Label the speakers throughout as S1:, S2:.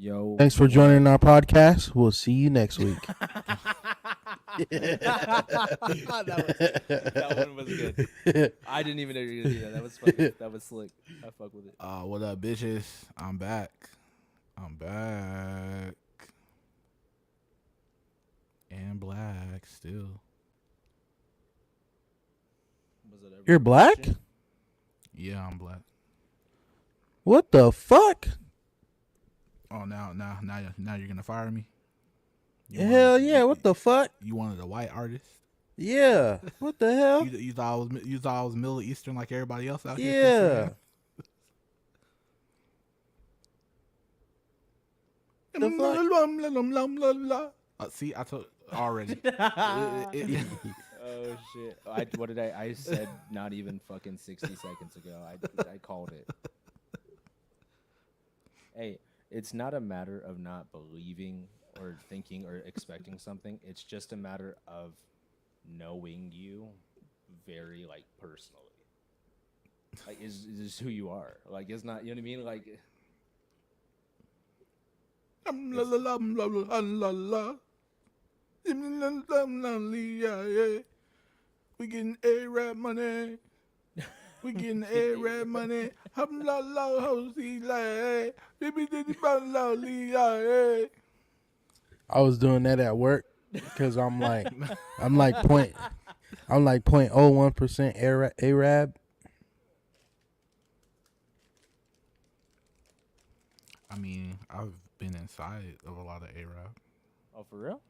S1: Yo.
S2: Thanks for joining our podcast. We'll see you next week.
S1: That one was good. I didn't even know you were gonna do that. That was fucking. That was slick. I fuck with it.
S3: What up, bitches? I'm back. And black still.
S1: Was it
S2: You're black?
S3: Yeah, I'm black.
S2: What the fuck?
S3: Oh, now you're gonna fire me?
S2: Hell yeah! What the fuck?
S3: You wanted a white artist?
S2: Yeah. What the hell?
S3: You thought I was Middle Eastern like everybody else out here?
S2: Yeah. The fuck?
S3: See, I told already.
S1: Oh shit! What did I said not even fucking 60 seconds ago. I called it. Hey, it's not a matter of not believing or thinking or expecting something. It's just a matter of knowing you very like personally. Like is who you are. Like it's not, you know what I mean? Like
S3: we getting A-rap money. We getting A-rap money.
S2: I was doing that at work because I'm like 0.01% Arab.
S3: I mean, I've been inside of a lot of A-rap.
S1: oh, for real?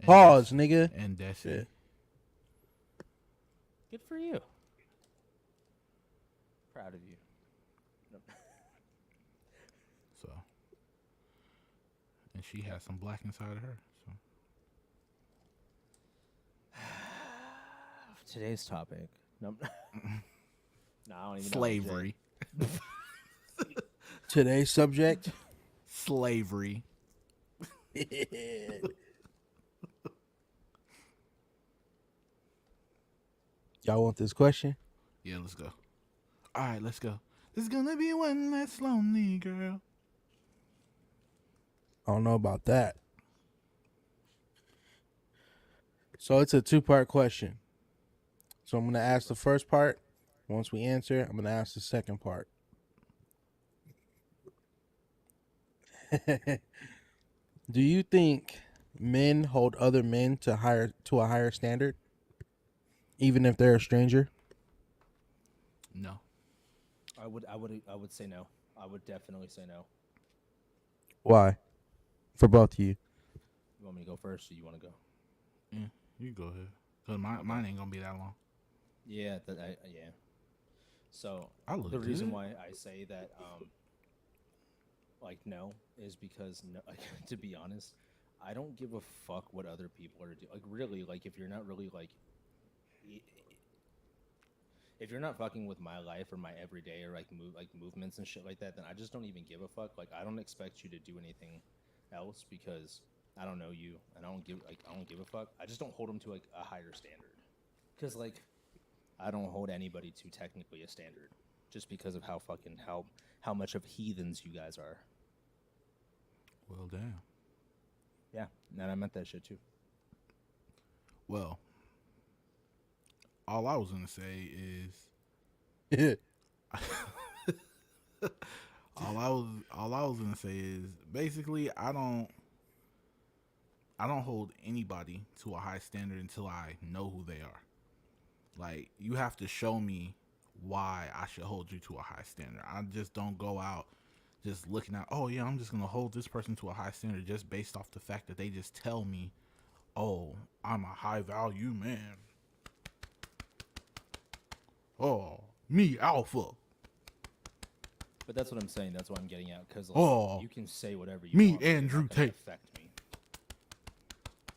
S2: Pause, nigga.
S3: And that's it.
S1: Good for you. Proud of you.
S3: So, and she has some black inside of her. So
S1: Today's topic. No, no, I don't even
S3: slavery.
S2: Today's subject.
S3: Slavery.
S2: Y'all want this question?
S3: Yeah, let's go. All right, let's go. There's gonna be one less lonely girl.
S2: I don't know about that. So it's a two-part question. So I'm going to ask the first part. Once we answer, I'm going to ask the second part. Do you think men hold other men to a higher standard, even if they're a stranger?
S3: No.
S1: I would say no. I would definitely say no.
S2: Why? For both of you.
S1: You want me to go first, or you want to go?
S3: Yeah, you go ahead. Cause mine ain't gonna be that long.
S1: Yeah, yeah. So
S3: I look
S1: the reason
S3: good.
S1: why I say that, like no, is because no, like, to be honest, I don't give a fuck what other people are doing. Like really, like if you're not really like, if you're not fucking with my life or my everyday or like movements and shit like that, then I just don't even give a fuck. Like I don't expect you to do anything else because I don't know you and I don't give a fuck. I just don't hold them to like a higher standard because like I don't hold anybody to technically a standard just because of how much of heathens you guys are.
S3: Well, damn.
S1: Yeah, and I meant that shit too.
S3: Well, all I was gonna say is all I was gonna say is basically I don't hold anybody to a high standard until I know who they are. Like you have to show me why I should hold you to a high standard. I just don't go out just looking at, oh yeah, I'm just gonna hold this person to a high standard just based off the fact that they just tell me, oh, I'm a high value man. Oh, me alpha.
S1: But that's what I'm saying. That's what I'm getting at. Because you can say whatever you
S3: me
S1: want.
S3: Andrew Tate.
S1: Affect me.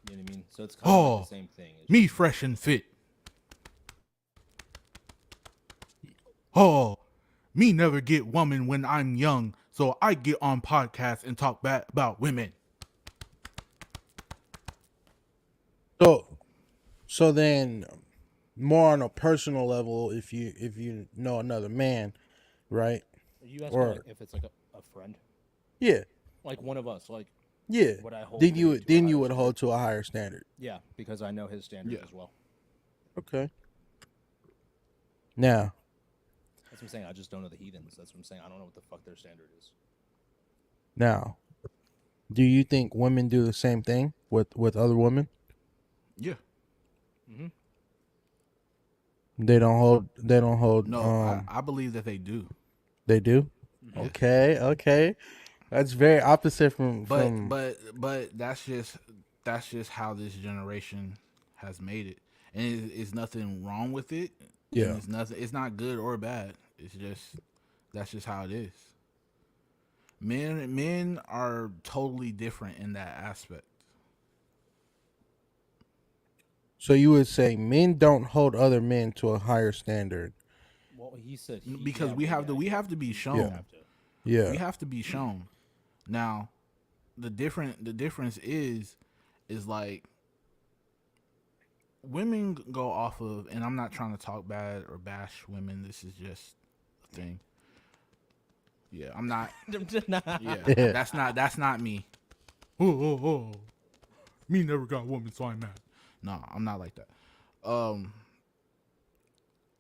S1: You know what I mean? So it's kind of like the same thing. It's
S3: Me
S1: just,
S3: fresh and fit. Oh, me never get woman when I'm young, so I get on podcasts and talk bad about women.
S2: So then, more on a personal level, if you know another man, right?
S1: Are you asking like, if it's like a friend?
S2: Yeah.
S1: Like one of us, like
S2: Yeah.
S1: would I hold
S2: Then you
S1: Vade
S2: would
S1: to a
S2: then you
S1: higher
S2: would
S1: standard?
S2: hold to a higher standard.
S1: Yeah, because I know his standards
S3: Yeah.
S1: as well.
S2: Okay. Now,
S1: That's what I'm saying. I just don't know the heathens. That's what I'm saying. I don't know what the fuck their standard is.
S2: now, do you think women do the same thing with other women?
S3: Yeah.
S1: Mm-hmm.
S2: They don't hold. They don't hold.
S3: No, I believe that they do.
S2: They do.
S1: Mm-hmm.
S3: Yeah.
S2: Okay. Okay. That's very opposite from.
S3: But that's just how this generation has made it, and it's nothing wrong with it.
S2: Yeah.
S3: And it's not good or bad. It's just that's just how it is. Men are totally different in that aspect.
S2: So you would say men don't hold other men to a higher standard.
S1: Well, he said
S3: Because we have to be shown.
S1: Have to.
S2: Yeah.
S3: We have to be shown. Now, the difference is like women go off of, and I'm not trying to talk bad or bash women. This is just a thing. Yeah, I'm not. Yeah, that's not me. Oh. Me never got a woman, so I'm mad. No, I'm not like that.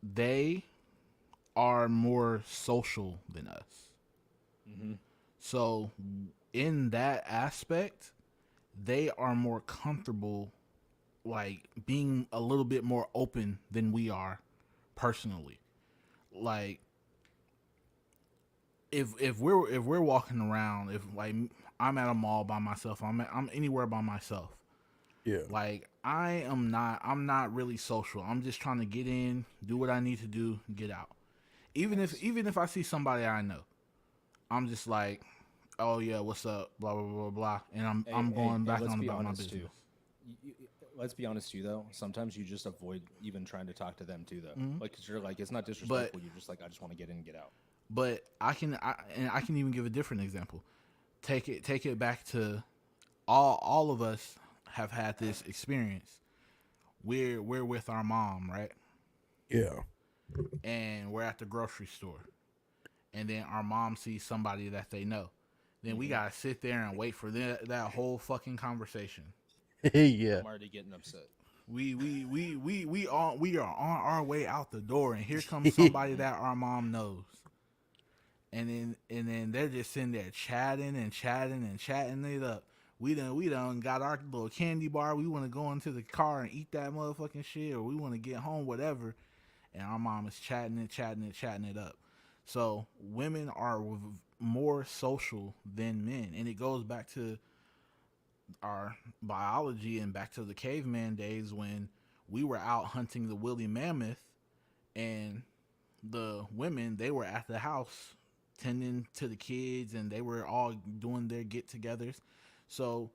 S3: They are more social than us.
S1: Mm-hmm.
S3: So in that aspect, they are more comfortable, like being a little bit more open than we are, personally. Like if we're walking around, if like I'm at a mall by myself, I'm anywhere by myself.
S2: Yeah.
S3: Like I'm not really social. I'm just trying to get in, do what I need to do, get out. Even if I see somebody I know, I'm just like, oh yeah, what's up, blah blah blah blah, and I'm going back on about my business.
S1: Too. Let's be honest too, though. Sometimes you just avoid even trying to talk to them too, though.
S3: Mhm.
S1: Like, cause you're like, it's not disrespectful. You're just like, I just want to get in and get out.
S3: But I can even give a different example. Take it back to all of us have had this experience. We're with our mom, right?
S2: Yeah.
S3: And we're at the grocery store. And then our mom sees somebody that they know. Then we gotta sit there and wait for that whole fucking conversation.
S2: Yeah.
S1: I'm already getting upset.
S3: We are on our way out the door, and here comes somebody that our mom knows. And then they're just sitting there chatting it up. We done got our little candy bar. We want to go into the car and eat that motherfucking shit, or we want to get home, whatever. And our mom is chatting it up. So women are more social than men, and it goes back to our biology and back to the caveman days when we were out hunting the woolly mammoth, and the women, they were at the house tending to the kids, and they were all doing their get-togethers. So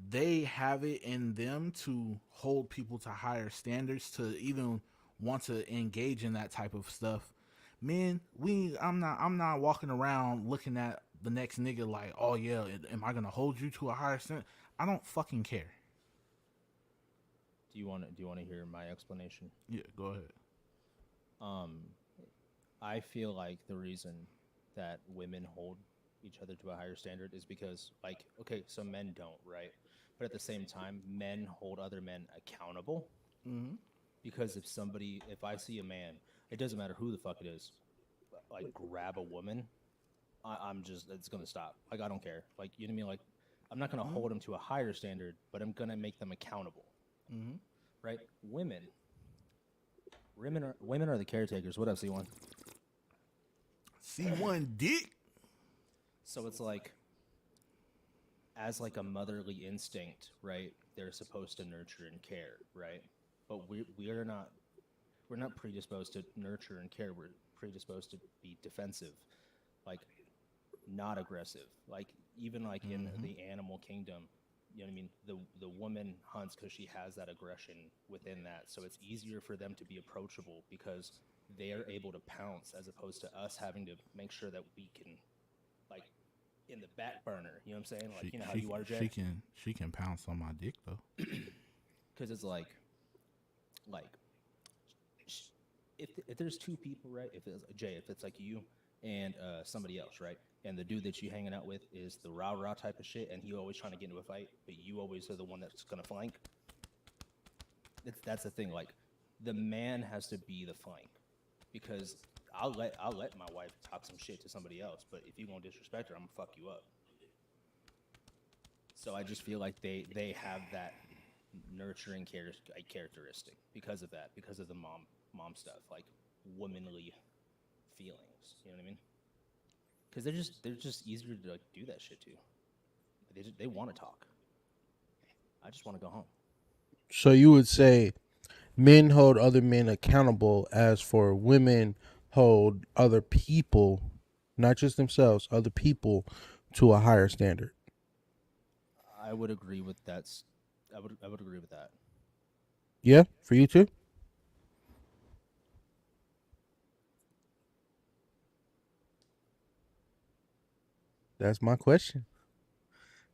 S3: they have it in them to hold people to higher standards, to even want to engage in that type of stuff. Men, I'm not walking around looking at the next nigga like, oh yeah, am I gonna hold you to a higher standard? I don't fucking care.
S1: Do you want to hear my explanation?
S3: Yeah, go ahead.
S1: I feel like the reason that women hold each other to a higher standard is because, like, okay, so men don't, right? But at the same time, men hold other men accountable.
S3: Mm-hmm.
S1: Because if I see a man, it doesn't matter who the fuck it is, like grab a woman, it's gonna stop. Like, I don't care. Like, you know what I mean? Like, I'm not gonna hold them to a higher standard, but I'm gonna make them accountable.
S3: Mm-hmm.
S1: Right? Women are the caretakers. What up, C1?
S3: C1 dick.
S1: So it's like, as like a motherly instinct, right? They're supposed to nurture and care, right? But we're not predisposed to nurture and care. We're predisposed to be defensive, like not aggressive. Like even like in the animal kingdom, you know what I mean? The woman hunts because she has that aggression within that. So it's easier for them to be approachable because they are able to pounce, as opposed to us having to make sure that we can, like, in the back burner. You know what I'm saying? Like, you know how you are, Jaye?
S3: She can pounce on my dick though.
S1: Because it's like if there's two people, right? If it's Jaye, if it's like you and somebody else, right? And the dude that you hanging out with is the rah rah type of shit, and he always trying to get into a fight, but you always are the one that's gonna flank. That's the thing. Like, the man has to be the flank, because I'll let my wife talk some shit to somebody else, but if you gonna disrespect her, I'm gonna fuck you up. So I just feel like they have that nurturing characteristic because of that, because of the mom stuff, like womanly feelings. You know what I mean? Because they're just easier to like do that shit to. They want to talk. I just want to go home.
S2: So you would say men hold other men accountable, as for women hold other people, not just themselves, other people, to a higher standard.
S1: I would agree with that. I would agree with that.
S2: Yeah, for you too? That's my question.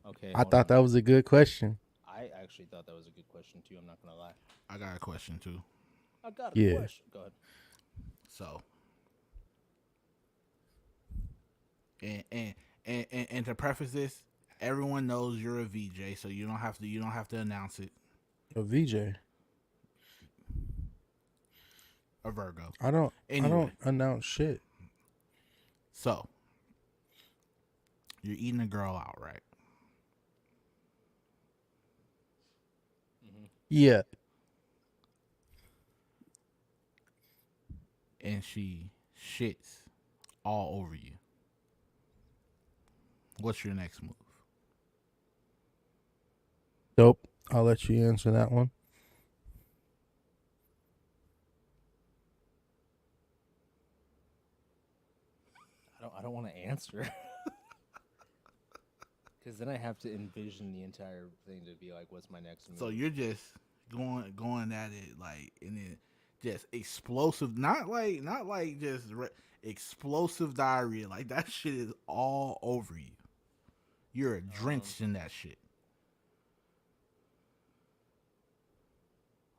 S1: Okay,
S2: I
S1: hold
S2: thought
S1: on.
S2: that was a good question.
S1: I actually thought that was a good question too. I'm not gonna lie.
S3: I got a question too.
S1: I got a
S2: Yeah.
S1: question. Go ahead.
S3: So, and to preface this, everyone knows you're a VJ, so you don't have to announce it.
S2: A VJ.
S3: A Virgo.
S2: I don't
S3: Anyway,
S2: announce shit.
S3: so you're eating a girl out, right?
S2: Yeah.
S3: And she shits all over you. What's your next move?
S2: Dope. I'll let you answer that one.
S1: I don't want to answer. Because then I have to envision the entire thing to be like, what's my next move?
S3: So you're just going at it like, and then just explosive, not like just explosive diarrhea. Like, that shit is all over you. You're drenched in that shit.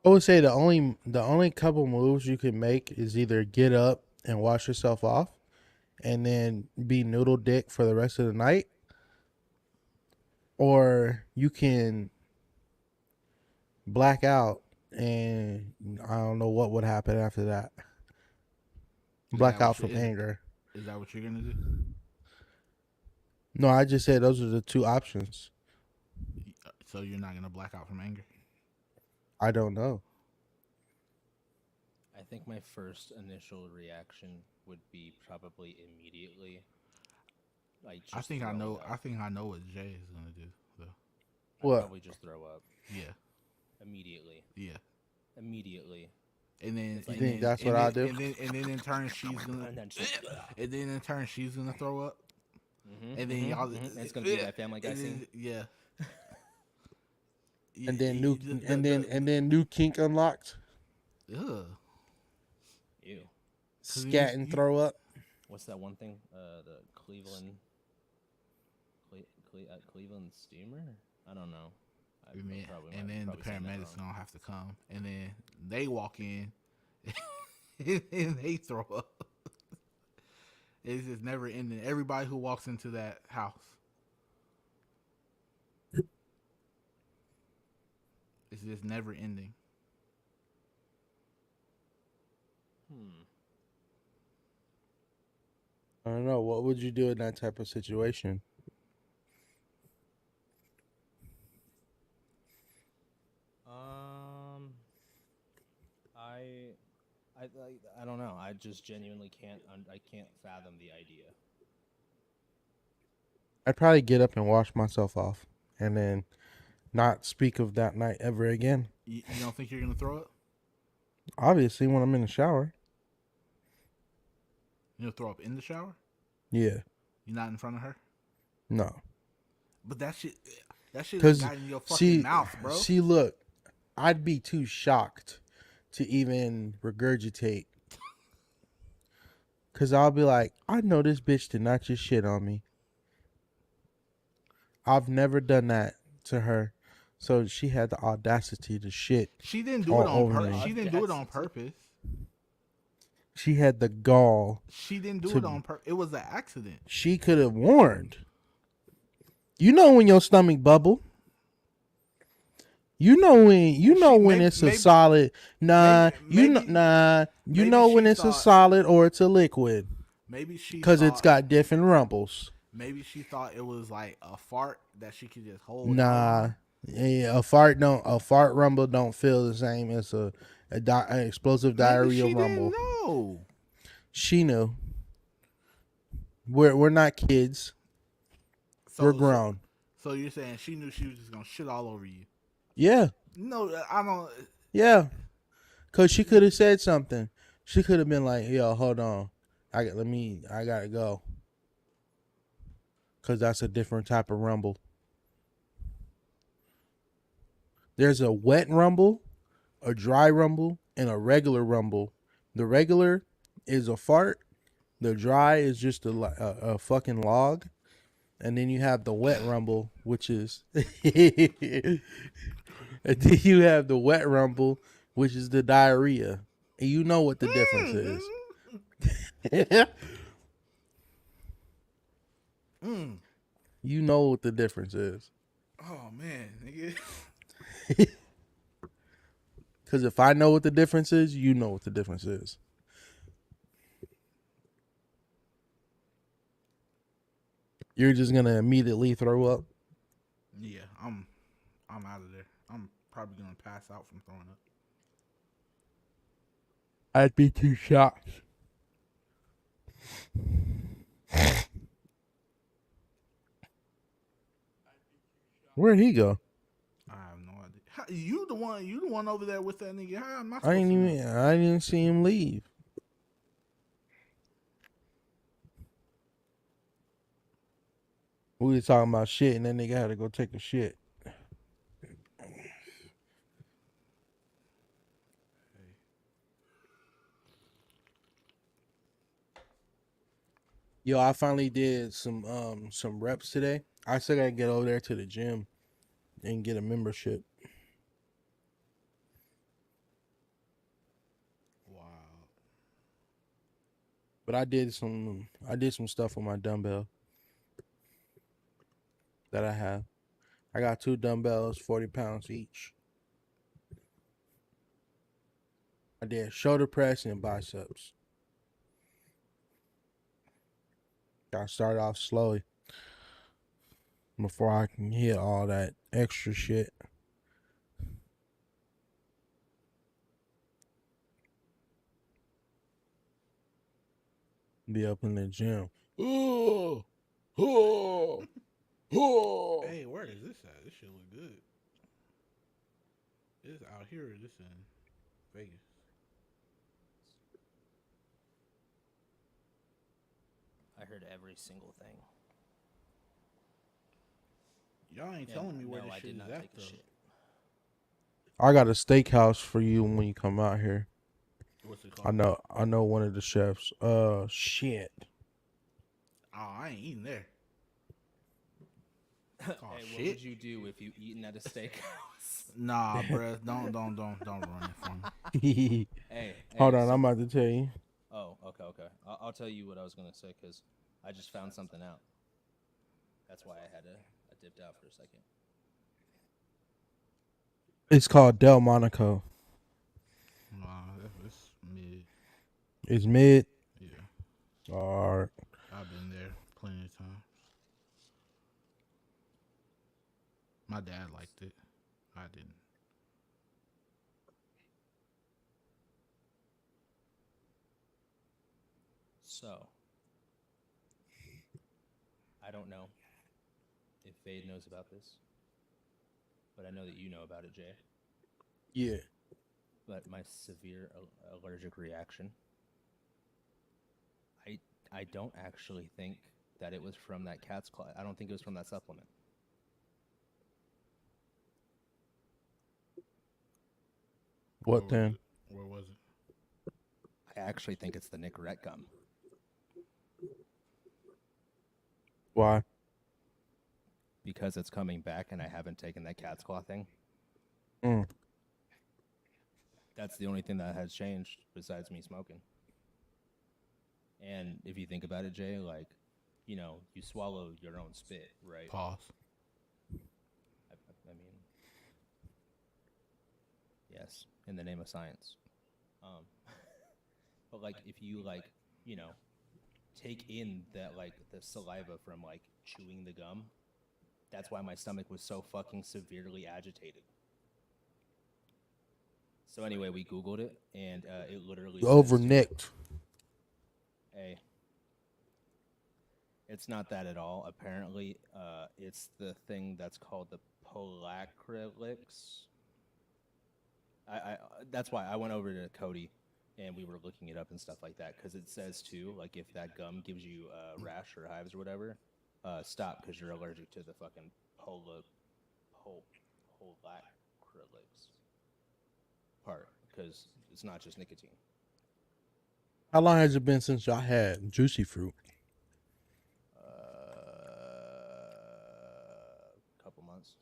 S2: I would say the only couple moves you can make is either get up and wash yourself off, and then be noodle dick for the rest of the night, or you can black out, and I don't know what would happen after that. Black out from anger.
S3: Is that what you're gonna do?
S2: No, I just said those are the two options.
S3: So you're not gonna black out from anger?
S2: I don't know.
S1: I think my first initial reaction would be probably immediately. Like,
S3: I think I know what Jay is gonna do though.
S2: What?
S1: Probably just throw up.
S3: Yeah.
S1: Immediately.
S3: Yeah.
S1: Immediately.
S3: And then
S2: You think that's what I do?
S3: And then in turn she's gonna
S1: And then just,
S3: and then in turn she's gonna throw up. And then y'all
S1: it's gonna be that Family Guy scene.
S3: Yeah.
S2: And then new kink unlocked.
S3: Ugh.
S1: Ew.
S2: Scat and throw up.
S1: What's that one thing? The Cleveland steamer? I don't know.
S3: And then the paramedics don't have to come. And then they walk in and they throw up. It's just never ending. Everybody who walks into that house. It's just never ending.
S2: I don't know. What would you do in that type of situation?
S1: I don't know. I just genuinely can't. I can't fathom the idea.
S2: I'd probably get up and wash myself off, and then not speak of that night ever again.
S3: You don't think you're gonna throw up?
S2: Obviously, when I'm in the shower.
S3: You'll throw up in the shower?
S2: Yeah.
S3: You're not in front of her?
S2: No.
S3: But that shit is got in your fucking mouth, bro.
S2: See, look, I'd be too shocked to even regurgitate. Because I'll be like, I know this bitch did not just shit on me. I've never done that to her. So she had the audacity to shit.
S3: She didn't do it on purpose.
S2: Me.
S3: She didn't do it on purpose.
S2: She had the gall.
S3: She didn't do
S2: To-
S3: it on purpose. It was an accident.
S2: She could have warned. You know when your stomach bubble. You know when it's a solid. Nah, you know when it's a solid or it's a liquid.
S3: Maybe she
S2: because it's got different rumbles.
S3: Maybe she thought it was like a fart that she could just hold.
S2: Nah, yeah, a fart rumble don't feel the same as an explosive diarrhea rumble.
S3: Didn't know.
S2: She knew. We're not kids. We're grown.
S3: So you're saying she knew she was just gonna shit all over you?
S2: Yeah.
S3: No, I don't.
S2: Yeah, cause she could have said something. She could have been like, "Yo, hold on, I gotta go," cause that's a different type of rumble. There's a wet rumble, a dry rumble, and a regular rumble. The regular is a fart. The dry is just a fucking log. And then you have the wet rumble, which is... and then you have the wet rumble, which is the diarrhea. And you know what the difference is. You know what the difference is.
S3: Oh, man, nigga.
S2: Because if I know what the difference is, you know what the difference is. You're just gonna immediately throw up.
S3: Yeah, I'm out of there. I'm probably gonna pass out from throwing up.
S2: I'd be too shocked. Where'd he go?
S3: I have no idea. You the one over there with that nigga. How am I
S2: I didn't see him leave. We was talking about shit, and that nigga had to go take a shit. Yo, I finally did some reps today. I still gotta get over there to the gym and get a membership.
S3: Wow.
S2: But I did some stuff with my dumbbell that I have. I got 2 dumbbells, 40 pounds each. I did shoulder press and biceps. Gotta start off slowly before I can hit all that extra shit. Be up in the gym. Oh, oh, oh.
S3: Hey, where is this at? This shit look good. This out here or this in Vegas?
S1: I heard every single thing.
S3: Y'all ain't telling me where this shit is at though.
S2: I got a steakhouse for you when you come out here.
S3: What's it called?
S2: I know one of the chefs. Shit.
S3: Oh, I ain't eating there.
S1: Hey, what would you do if you eaten at a steakhouse?
S3: Nah, bruh, don't ruin it for me.
S2: Hey, hold on, I'm about to tell you.
S1: Oh, okay. I'll tell you what I was gonna say because I just found something out. That's why I dipped out for a second.
S2: It's called Del Monaco.
S3: Nah, it's mid.
S2: It's mid.
S3: Yeah.
S2: All right.
S3: I've been there plenty of times. My dad liked it. I didn't.
S1: So, I don't know if Vade knows about this, but I know that you know about it, Jay.
S2: Yeah.
S1: But my severe allergic reaction, I don't actually think that it was from that cat's claw. I don't think it was from that supplement.
S2: What then?
S3: Where was it?
S1: I actually think it's the Nicorette gum.
S2: Why?
S1: Because it's coming back and I haven't taken that cat's claw thing. That's the only thing that has changed besides me smoking. And if you think about it, Jay, like, you know, you swallow your own spit, right?
S3: Pause.
S1: I mean, yes, in the name of science. Um, but like, if you like, you know, take in that like the saliva from like chewing the gum, that's why my stomach was so fucking severely agitated. So anyway, we Googled it, and it literally
S2: Over
S1: says,
S2: nicked.
S1: hey, it's not that at all. Apparently, it's the thing that's called the polacrylics. I that's why I went over to Cody, and we were looking it up and stuff like that, because it says too, like if that gum gives you rash or hives or whatever, stop, because you're allergic to the fucking polacrylics part, because it's not just nicotine.
S2: How long has it been since y'all had juicy fruit?
S1: Couple months.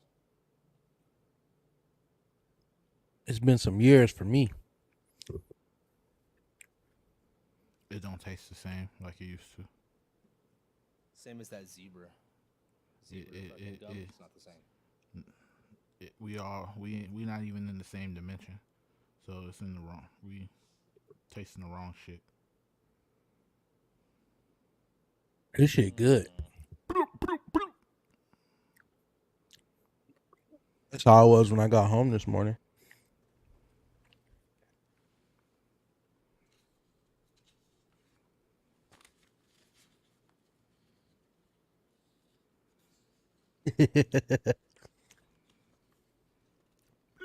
S2: It's been some years for me.
S3: It don't taste the same like it used to.
S1: Same as that zebra.
S3: It-
S1: Gum, it's not the same.
S3: We not even in the same dimension, so it's in the wrong. We tasting the wrong shit.
S2: This shit good. That's how I was when I got home this morning.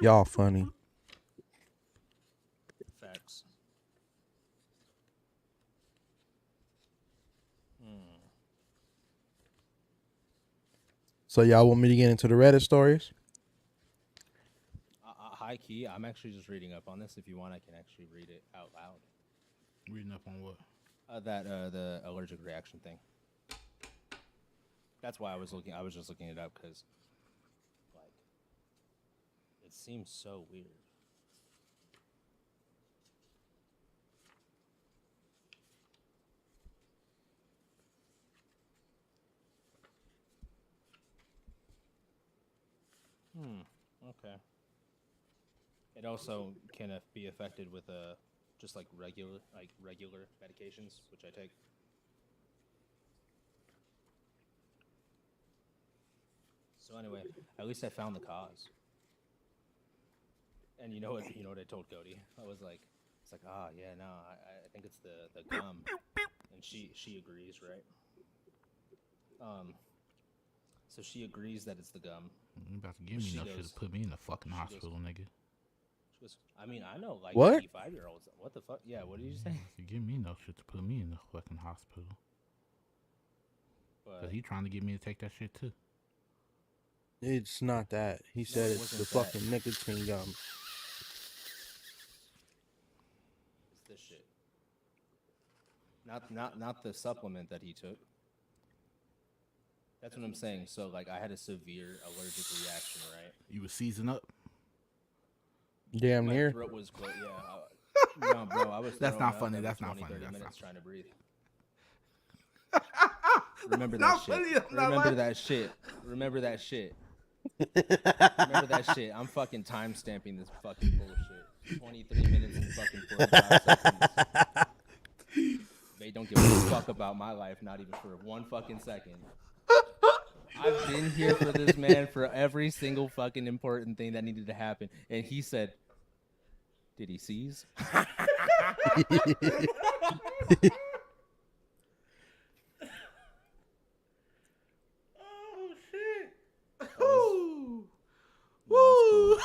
S2: Y'all funny.
S1: Facts.
S2: So y'all want me to get into the Reddit stories?
S1: High key, I'm actually just reading up on this. If you want, I can actually read it out loud.
S3: Reading up on what?
S1: The allergic reaction thing. That's why I was just looking it up, because like it seems so weird. Okay. It also can be affected with just like regular medications, which I take. So anyway, at least I found the cause. And you know what I told Cody? I was like, it's like, yeah, no, I think it's the gum. And she agrees, right? So she agrees that it's the gum.
S3: You about to give me enough shit to put me in the fucking hospital, nigga.
S1: She goes, I mean, I know like
S2: What?
S1: 85-year-olds. What the fuck? Yeah, what did you say?
S3: You give me enough shit to put me in the fucking hospital.
S1: But
S3: Cause he trying to get me to take that shit too.
S2: It's not that. He said
S1: it
S2: it's the
S1: wasn't that.
S2: fucking nicotine gum.
S1: it's this shit. Not the supplement that he took. That's what I'm saying. So like I had a severe allergic reaction, right?
S3: You was season up.
S2: Damn
S1: My
S2: near.
S1: throat was closed. Yeah. No, bro, I was.
S3: That's
S1: throwing
S3: not
S1: up
S3: funny,
S1: every
S3: that's not
S1: 20,
S3: funny,
S1: 30
S3: that's
S1: minutes
S3: not
S1: trying to breathe. Remember that
S3: Not
S1: shit.
S3: funny, I'm not
S1: Remember
S3: laughing.
S1: that shit. Remember that shit. Remember that shit. I'm fucking time stamping this fucking bullshit. 23 minutes and fucking 45 seconds. They don't give a fuck about my life, not even for 1 fucking second. I've been here for this man for every single fucking important thing that needed to happen. And he said, did he seize?
S3: Oh shit!
S1: Woo!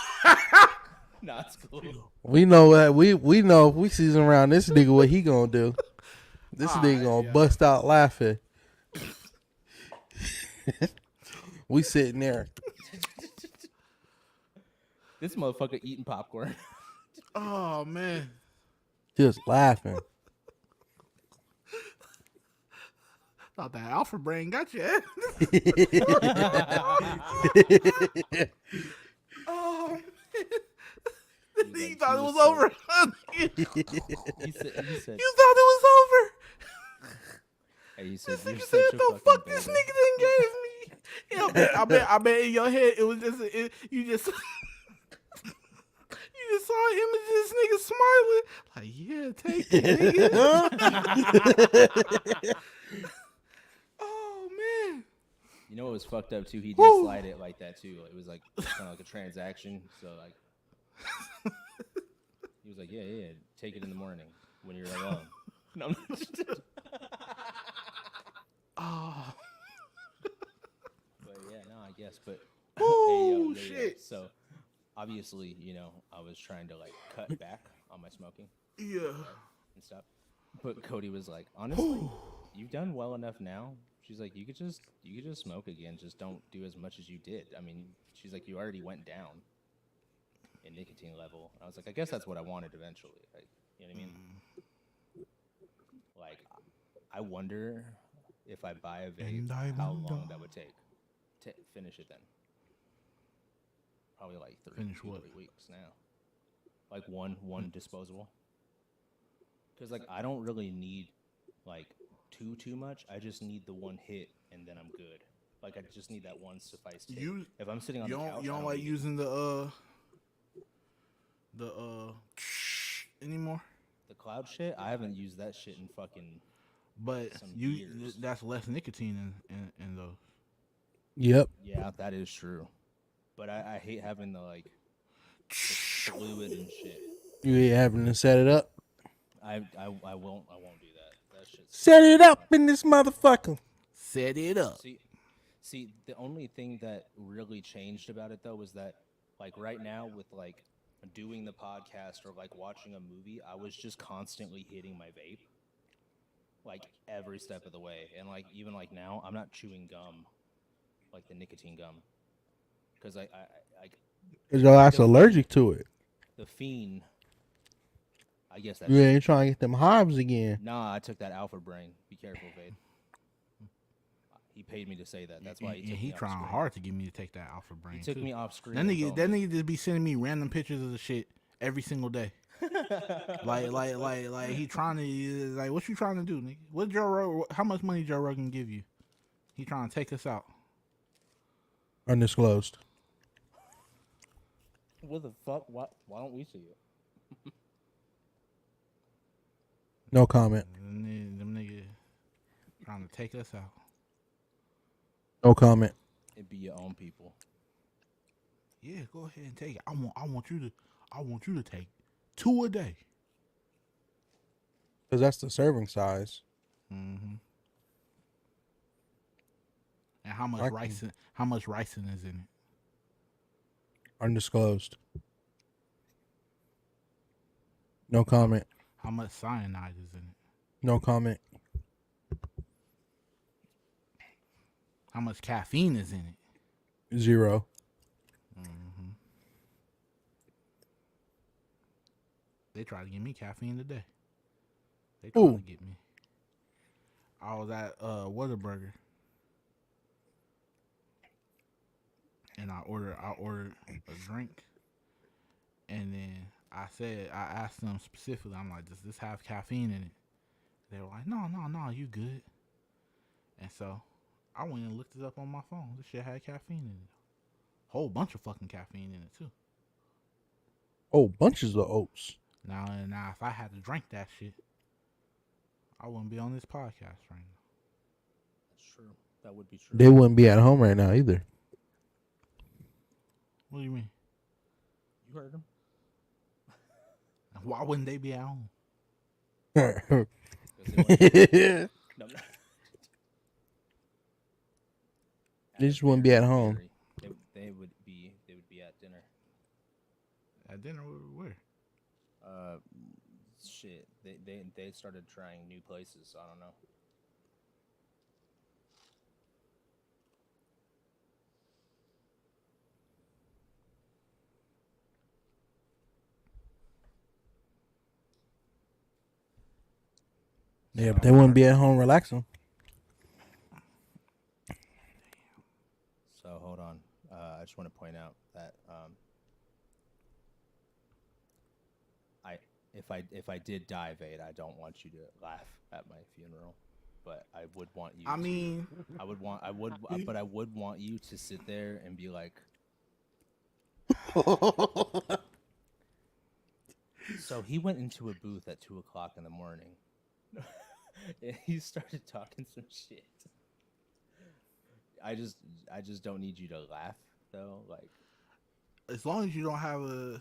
S1: Nah, it's cool.
S2: We know that we know if we season around this nigga what he gonna do. This nigga gonna bust out laughing. We sitting there.
S1: This motherfucker eating popcorn.
S3: Oh man!
S2: Just laughing.
S3: Thought that alpha brain got you. Oh, you thought it was over.
S1: He said,
S3: You thought it was over.
S1: Hey, you said
S3: This
S1: you're
S3: nigga
S1: such
S3: said,
S1: a
S3: "The
S1: fucking
S3: fuck this
S1: beta.
S3: nigga then gave me." Yeah, I bet in your head it was just you just you just saw an image of this nigga smiling like, "Yeah, take it, nigga." Oh man.
S1: You know what was fucked up too? He did
S3: Woo.
S1: slide it like that too. It was like kind of like a transaction. So like, he was like, yeah, take it in the morning when you're alone. No,
S3: Oh.
S1: but yeah, no, I guess. But
S3: Oh
S1: hey, yo.
S3: shit.
S1: So obviously, I was trying to like cut back on my smoking,
S3: Yeah.
S1: right, and stuff. But Cody was like, honestly, you've done well enough now. She's like, you could just smoke again. Just don't do as much as you did. I mean, she's like, you already went down in nicotine level. I was like, I guess that's what I wanted eventually. Like, you know what I mean? Like, I wonder if I buy a vape,
S3: And I
S1: how
S3: wonder.
S1: long that would take to finish it then. Probably like
S3: Finish
S1: 3
S3: what?
S1: weeks now. Like one disposable. Because like I don't really need like too much. I just need the one hit and then I'm good. Like I just need that one suffice hit. If I'm sitting on the couch,
S3: You
S1: I
S3: don't
S1: don't
S3: like
S1: need
S3: using the anymore.
S1: the cloud shit. I haven't used that shit in fucking
S3: But
S1: some
S3: you
S1: years.
S3: that's less nicotine in those.
S2: Yep.
S1: Yeah, that is true. But I hate having the like the fluid and shit.
S2: You ain't having to set it up.
S1: I won't do that. That shit's
S2: Set it up in this motherfucker.
S3: Set it up.
S1: See, the only thing that really changed about it though was that like right now with like doing the podcast or like watching a movie, I was just constantly hitting my vape like every step of the way. And like even like now, I'm not chewing gum, like the nicotine gum, because I
S2: Your ass allergic to it.
S1: the fiend. I guess that's
S2: You ain't trying to get them hives again.
S1: Nah, I took that Alpha Brain. Be careful, Vade. He paid me to say that. That's why he took me off
S3: trying
S1: screen.
S3: hard to get me to take that Alpha Brain.
S1: He took
S3: too.
S1: me off screen.
S3: That nigga just be sending me random pictures of the shit every single day. like he trying to like, what you trying to do, nigga? What Joe Rogan? How much money Joe Rogan give you? He trying to take us out.
S2: Undisclosed.
S1: What the fuck? Why don't we see it?
S2: No comment.
S3: Them nigga trying to take us out.
S2: No comment.
S1: It be your own people.
S3: Yeah, go ahead and take it. I want you to take 2 a day.
S2: Because that's the serving size.
S3: Mm-hmm. And how much ricin is in it?
S2: Undisclosed. No comment.
S3: How much cyanide is in it?
S2: No comment.
S3: How much caffeine is in it?
S2: 0.
S3: Mm-hmm. They tried to give me caffeine today. They tried to get me. I was at Whataburger, and I ordered a drink, and then I asked them specifically, I'm like, does this have caffeine in it? They were like, no, you good. And so I went and looked it up on my phone. This shit had caffeine in it. Whole bunch of fucking caffeine in it too.
S2: Oh, bunches of oats.
S3: Now if I had to drink that shit, I wouldn't be on this podcast right now.
S1: That's true. That would be true.
S2: They wouldn't be at home right now either.
S3: What do you mean?
S1: You heard him.
S3: Why wouldn't they be at home?
S1: No.
S2: They just wouldn't be at home.
S1: They would be at dinner.
S3: At dinner where?
S1: Shit. They started trying new places. So I don't know.
S2: Yeah, but they wouldn't be at home relaxing.
S1: So hold on. I just want to point out that if I did die, Vade, I don't want you to laugh at my funeral. but I would want you.
S3: I mean,
S1: But I would want you to sit there and be like, so he went into a booth at 2:00 in the morning. And he started talking some shit. I just don't need you to laugh though. Like,
S3: as long as you don't have a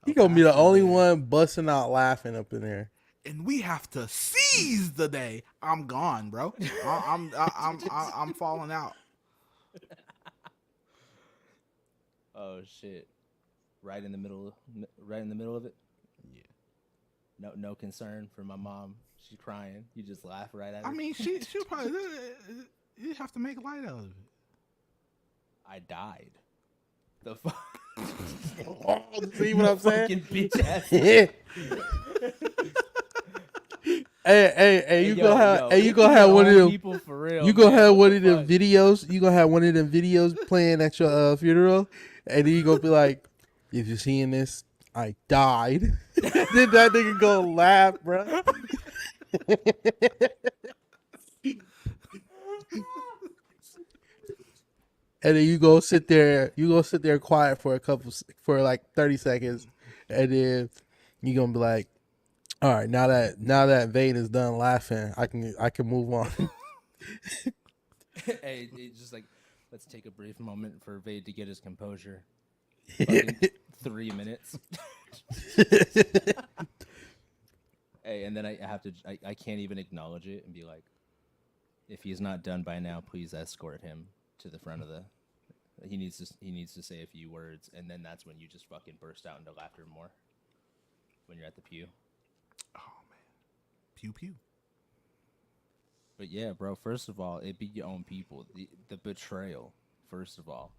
S2: He gonna be the
S3: pastor
S2: only
S3: there,
S2: one busting out laughing up in there.
S3: and we have to seize the day. I'm gone, bro. I'm falling out.
S1: oh shit, right in the middle of it.
S3: Yeah.
S1: No concern for my mom. She's crying. You just laugh right at her.
S3: I mean, she'll probably you have to make light out of it.
S1: I died. The fuck.
S2: See what I'm saying?
S1: Fucking bitch ass.
S2: Hey, you
S1: yo,
S2: gonna have,
S1: yo,
S2: hey, you
S1: it
S2: gonna
S1: be
S2: have
S1: your
S2: one of
S1: own
S2: them.
S1: people for real.
S2: You gonna
S1: man.
S2: have
S1: What
S2: one
S1: the
S2: of them
S1: fuck?
S2: videos. You gonna have one of them videos playing at your funeral, and then you gonna be like, "If you're seeing this, I died." Then that nigga gonna laugh, bro. And then you go sit there. You go sit there quiet for like 30 seconds, and then you gonna be like, "All right, now that Vade is done laughing, I can move on."
S1: Hey, it's just like, let's take a brief moment for Vade to get his composure. Fucking 3 minutes. Hey, and then I have to. I can't even acknowledge it and be like, if he's not done by now, please escort him to the front of the. He needs to say a few words, and then that's when you just fucking burst out into laughter more. When you're at the pew.
S3: Oh man, pew pew.
S1: But yeah, bro. First of all, it be your own people. The betrayal. First of all,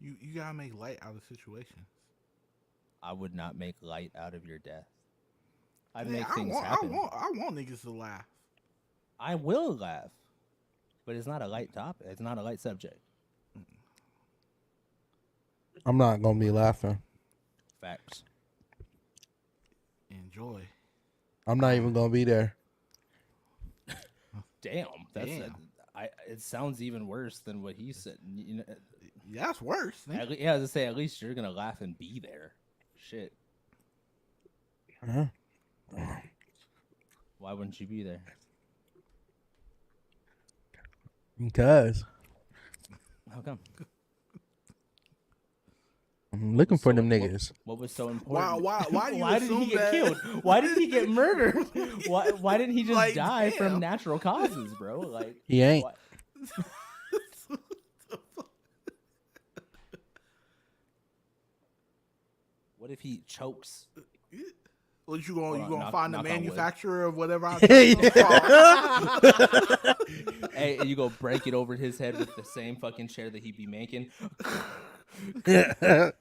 S3: You gotta make light out of situations.
S1: I would not make light out of your death. I'd
S3: Man,
S1: make things happen.
S3: I want niggas to laugh.
S1: I will laugh, but it's not a light topic. It's not a light subject.
S2: I'm not gonna be laughing.
S1: Facts.
S3: Enjoy.
S2: I'm not even gonna be there.
S1: Damn, that's
S3: Damn.
S1: it sounds even worse than what he said. You know,
S3: Yeah, that's worse.
S1: yeah, I was to say at least you're gonna laugh and be there. Shit,
S2: Uh-huh.
S1: why wouldn't you be there?
S2: Because
S1: How come?
S2: I'm looking for
S1: So
S2: them
S1: what-
S2: niggas.
S1: What was so important?
S3: Why do you
S1: Why did he
S3: assume
S1: get
S3: that?
S1: killed? Why did he get murdered? Why didn't he just
S3: Like,
S1: die
S3: damn.
S1: from natural causes, bro? Like
S2: He ain't.
S1: why- What if he chokes?
S3: What you
S1: Hold
S3: gonna
S1: on,
S3: find the
S1: knock on wood.
S3: manufacturer of whatever I
S1: Hey, and you go break it over his head with the same fucking chair that he be making. Hell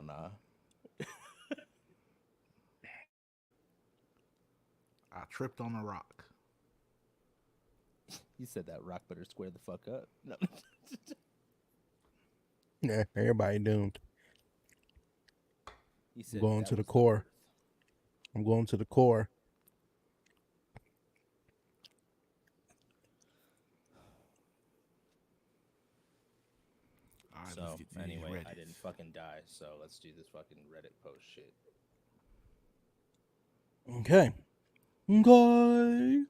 S1: nah.
S3: I tripped on a rock.
S1: You said that rock better square the fuck up. No.
S2: Yeah, everybody doomed.
S1: He said
S2: Going
S1: that
S2: to the
S1: was
S2: core.
S1: earth.
S2: I'm going to the core.
S3: All right,
S1: So
S3: let's get to these
S1: anyway, I
S3: Reddits.
S1: didn't fucking die. So let's do this fucking Reddit post shit.
S2: Okay. Okay.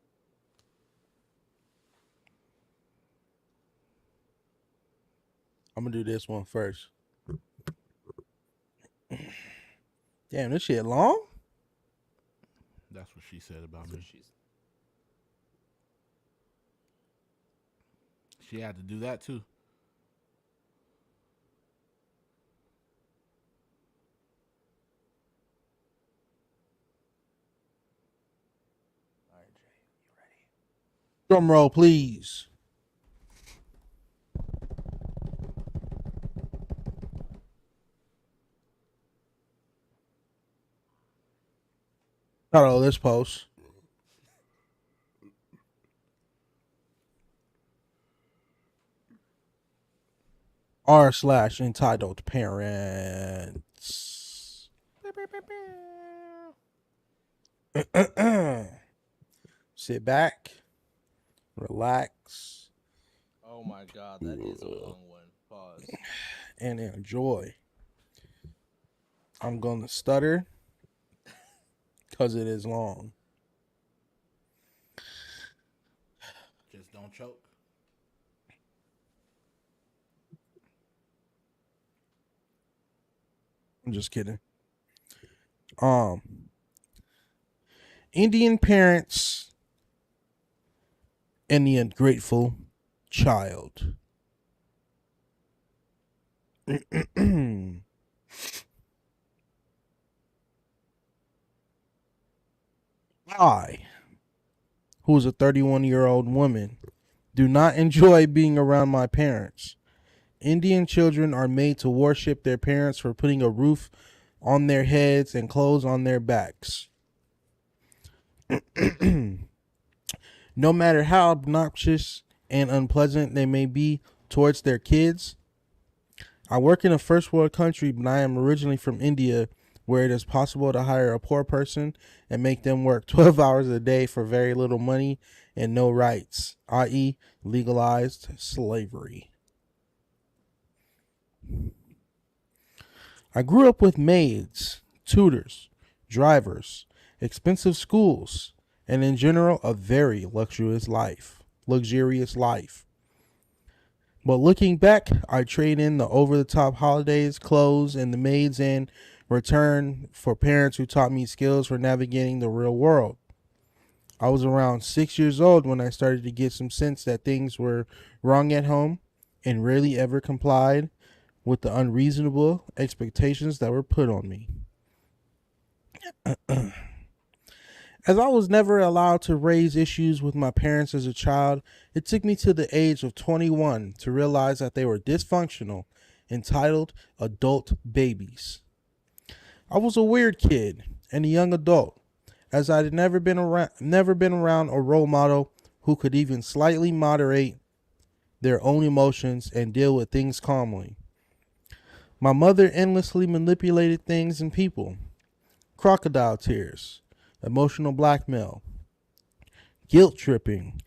S2: I'm gonna do this one first. Damn, this shit long?
S3: That's what she said about
S1: That's
S3: me.
S1: what she's.
S3: She had to do that too.
S1: All right, Jay, you ready?
S2: Drum roll, please. Hello, this post. R/entitled parents. Sit back, relax,
S1: Oh my god, that is a long one. Pause.
S2: and enjoy. I'm going to stutter because it is long.
S3: Just don't choke.
S2: I'm just kidding. Indian parents and the ungrateful child. I, who is a 31-year-old woman, do not enjoy being around my parents. Indian children are made to worship their parents for putting a roof on their heads and clothes on their backs. No matter how obnoxious and unpleasant they may be towards their kids. I work in a first world country, but I am originally from India, where it is possible to hire a poor person and make them work 12 hours a day for very little money and no rights, i.e., legalized slavery. I grew up with maids, tutors, drivers, expensive schools, and in general, a very luxurious life. But looking back, I trade in the over-the-top holidays, clothes, and the maids in return for parents who taught me skills for navigating the real world. I was around 6 years old when I started to get some sense that things were wrong at home and rarely ever complied with the unreasonable expectations that were put on me. As I was never allowed to raise issues with my parents as a child, it took me to the age of 21 to realize that they were dysfunctional, entitled adult babies. I was a weird kid and a young adult, as I had never been around a role model who could even slightly moderate their own emotions and deal with things calmly. My mother endlessly manipulated things and people. Crocodile tears, emotional blackmail, guilt tripping,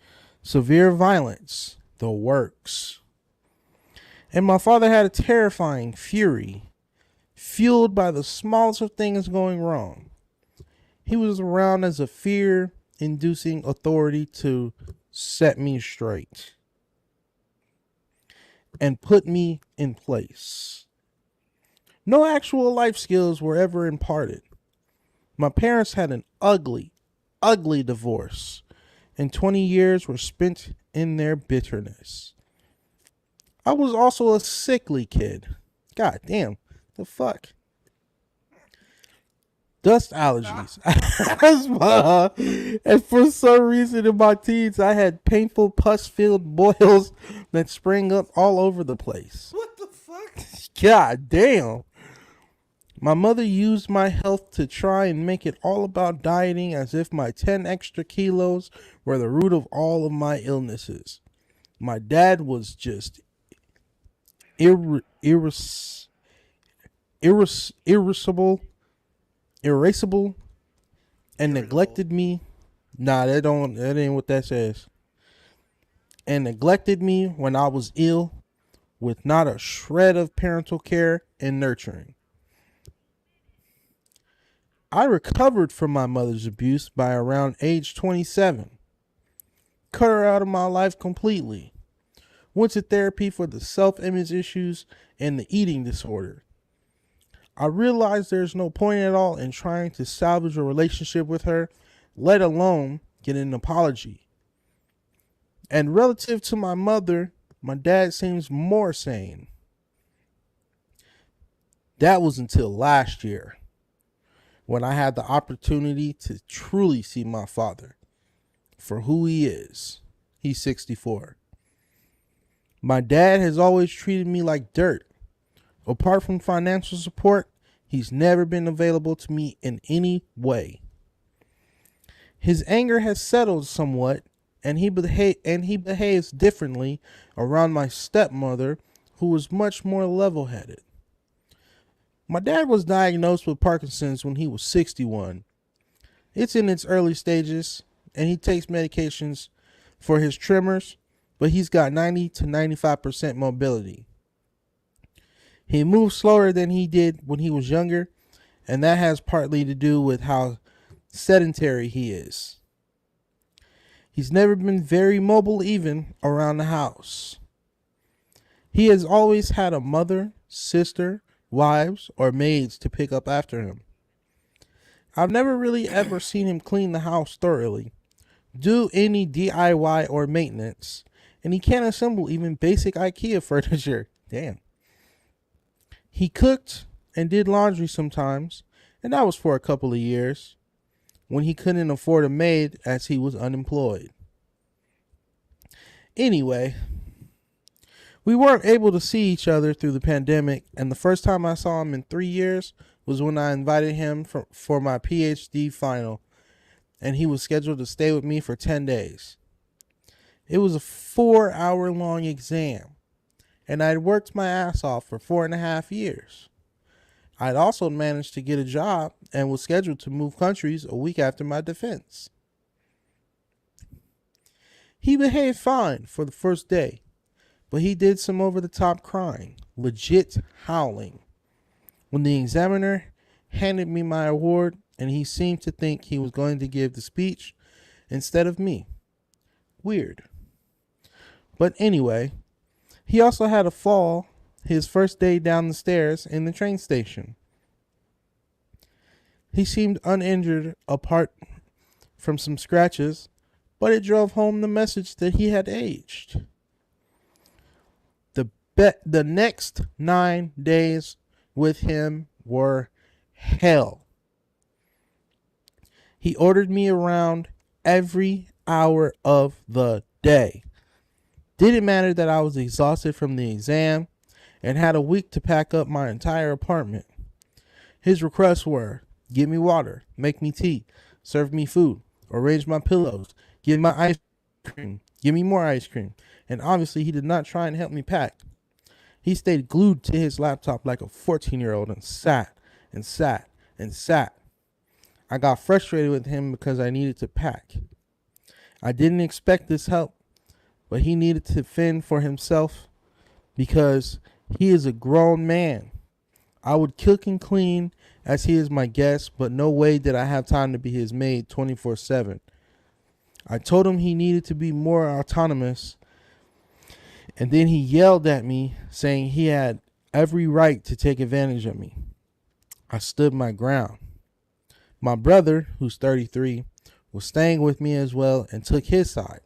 S2: severe violence, the works. And my father had a terrifying fury, fueled by the smallest of things going wrong. He was around as a fear-inducing authority to set me straight and put me in place. No actual life skills were ever imparted. My parents had an ugly, ugly divorce, and 20 years were spent in their bitterness. I was also a sickly kid. God damn, the fuck? Dust allergies, asthma, and for some reason in my teens, I had painful pus-filled boils that sprang up all over the place.
S3: What the fuck?
S2: God damn. My mother used my health to try and make it all about dieting as if my 10 extra kilos were the root of all of my illnesses. My dad was just irascible, and neglected me. Nah, that ain't what that says. And neglected me when I was ill with not a shred of parental care and nurturing. I recovered from my mother's abuse by around age 27. Cut her out of my life completely. Went to therapy for the self-image issues and the eating disorder. I realized there's no point at all in trying to salvage a relationship with her, let alone get an apology. And relative to my mother, my dad seems more sane. That was until last year, when I had the opportunity to truly see my father for who he is. He's 64. My dad has always treated me like dirt. Apart from financial support, he's never been available to me in any way. His anger has settled somewhat, and he behaves differently around my stepmother, who is much more level-headed. My dad was diagnosed with Parkinson's when he was 61. It's in its early stages, and he takes medications for his tremors, but he's got 90 to 95% mobility. He moves slower than he did when he was younger, and that has partly to do with how sedentary he is. He's never been very mobile even around the house. He has always had a mother, sister, wives, or maids to pick up after him. I've never really ever seen him clean the house thoroughly, do any DIY or maintenance, and he can't assemble even basic IKEA furniture. Damn. He cooked and did laundry sometimes, and that was for a couple of years when he couldn't afford a maid as he was unemployed. Anyway, we weren't able to see each other through the pandemic, and the first time I saw him in 3 years was when I invited him for my PhD final, and he was scheduled to stay with me for 10 days. It was a 4-hour long exam, and I'd worked my ass off for 4.5 years. I'd also managed to get a job and was scheduled to move countries a week after my defense. He behaved fine for the first day, but he did some over-the-top crying, legit howling, when the examiner handed me my award, and he seemed to think he was going to give the speech instead of me. Weird. But anyway, he also had a fall his first day down the stairs in the train station. He seemed uninjured apart from some scratches, but it drove home the message that he had aged. The next 9 days with him were hell. He ordered me around every hour of the day. Didn't matter that I was exhausted from the exam and had a week to pack up my entire apartment. His requests were, give me water, make me tea, serve me food, arrange my pillows, give my ice cream, give me more ice cream. And obviously he did not try and help me pack. He stayed glued to his laptop like a 14-year-old and sat and sat and sat. I got frustrated with him because I needed to pack. I didn't expect this help, but he needed to fend for himself because he is a grown man. I would cook and clean as he is my guest, but no way did I have time to be his maid 24/7. I told him he needed to be more autonomous, and then he yelled at me saying he had every right to take advantage of me. I stood my ground. My brother, who's 33, was staying with me as well and took his side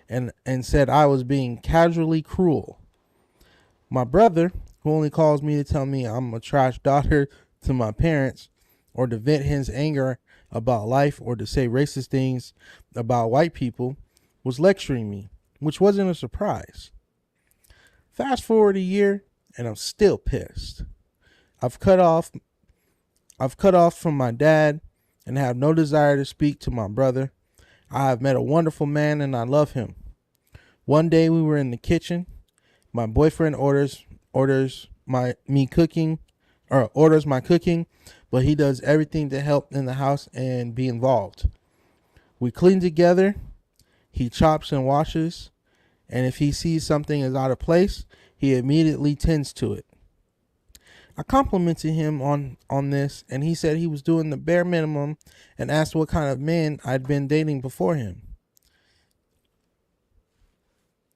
S2: and said I was being casually cruel. My brother, who only calls me to tell me I'm a trash daughter to my parents or to vent his anger about life or to say racist things about white people, was lecturing me, which wasn't a surprise. Fast forward a year and I'm still pissed. I've cut off from my dad and have no desire to speak to my brother. I have met a wonderful man and I love him. One day we were in the kitchen. My boyfriend orders my cooking, but he does everything to help in the house and be involved. We clean together. He chops and washes, and if he sees something is out of place, he immediately tends to it. I complimented him on this, and he said he was doing the bare minimum and asked what kind of men I'd been dating before him.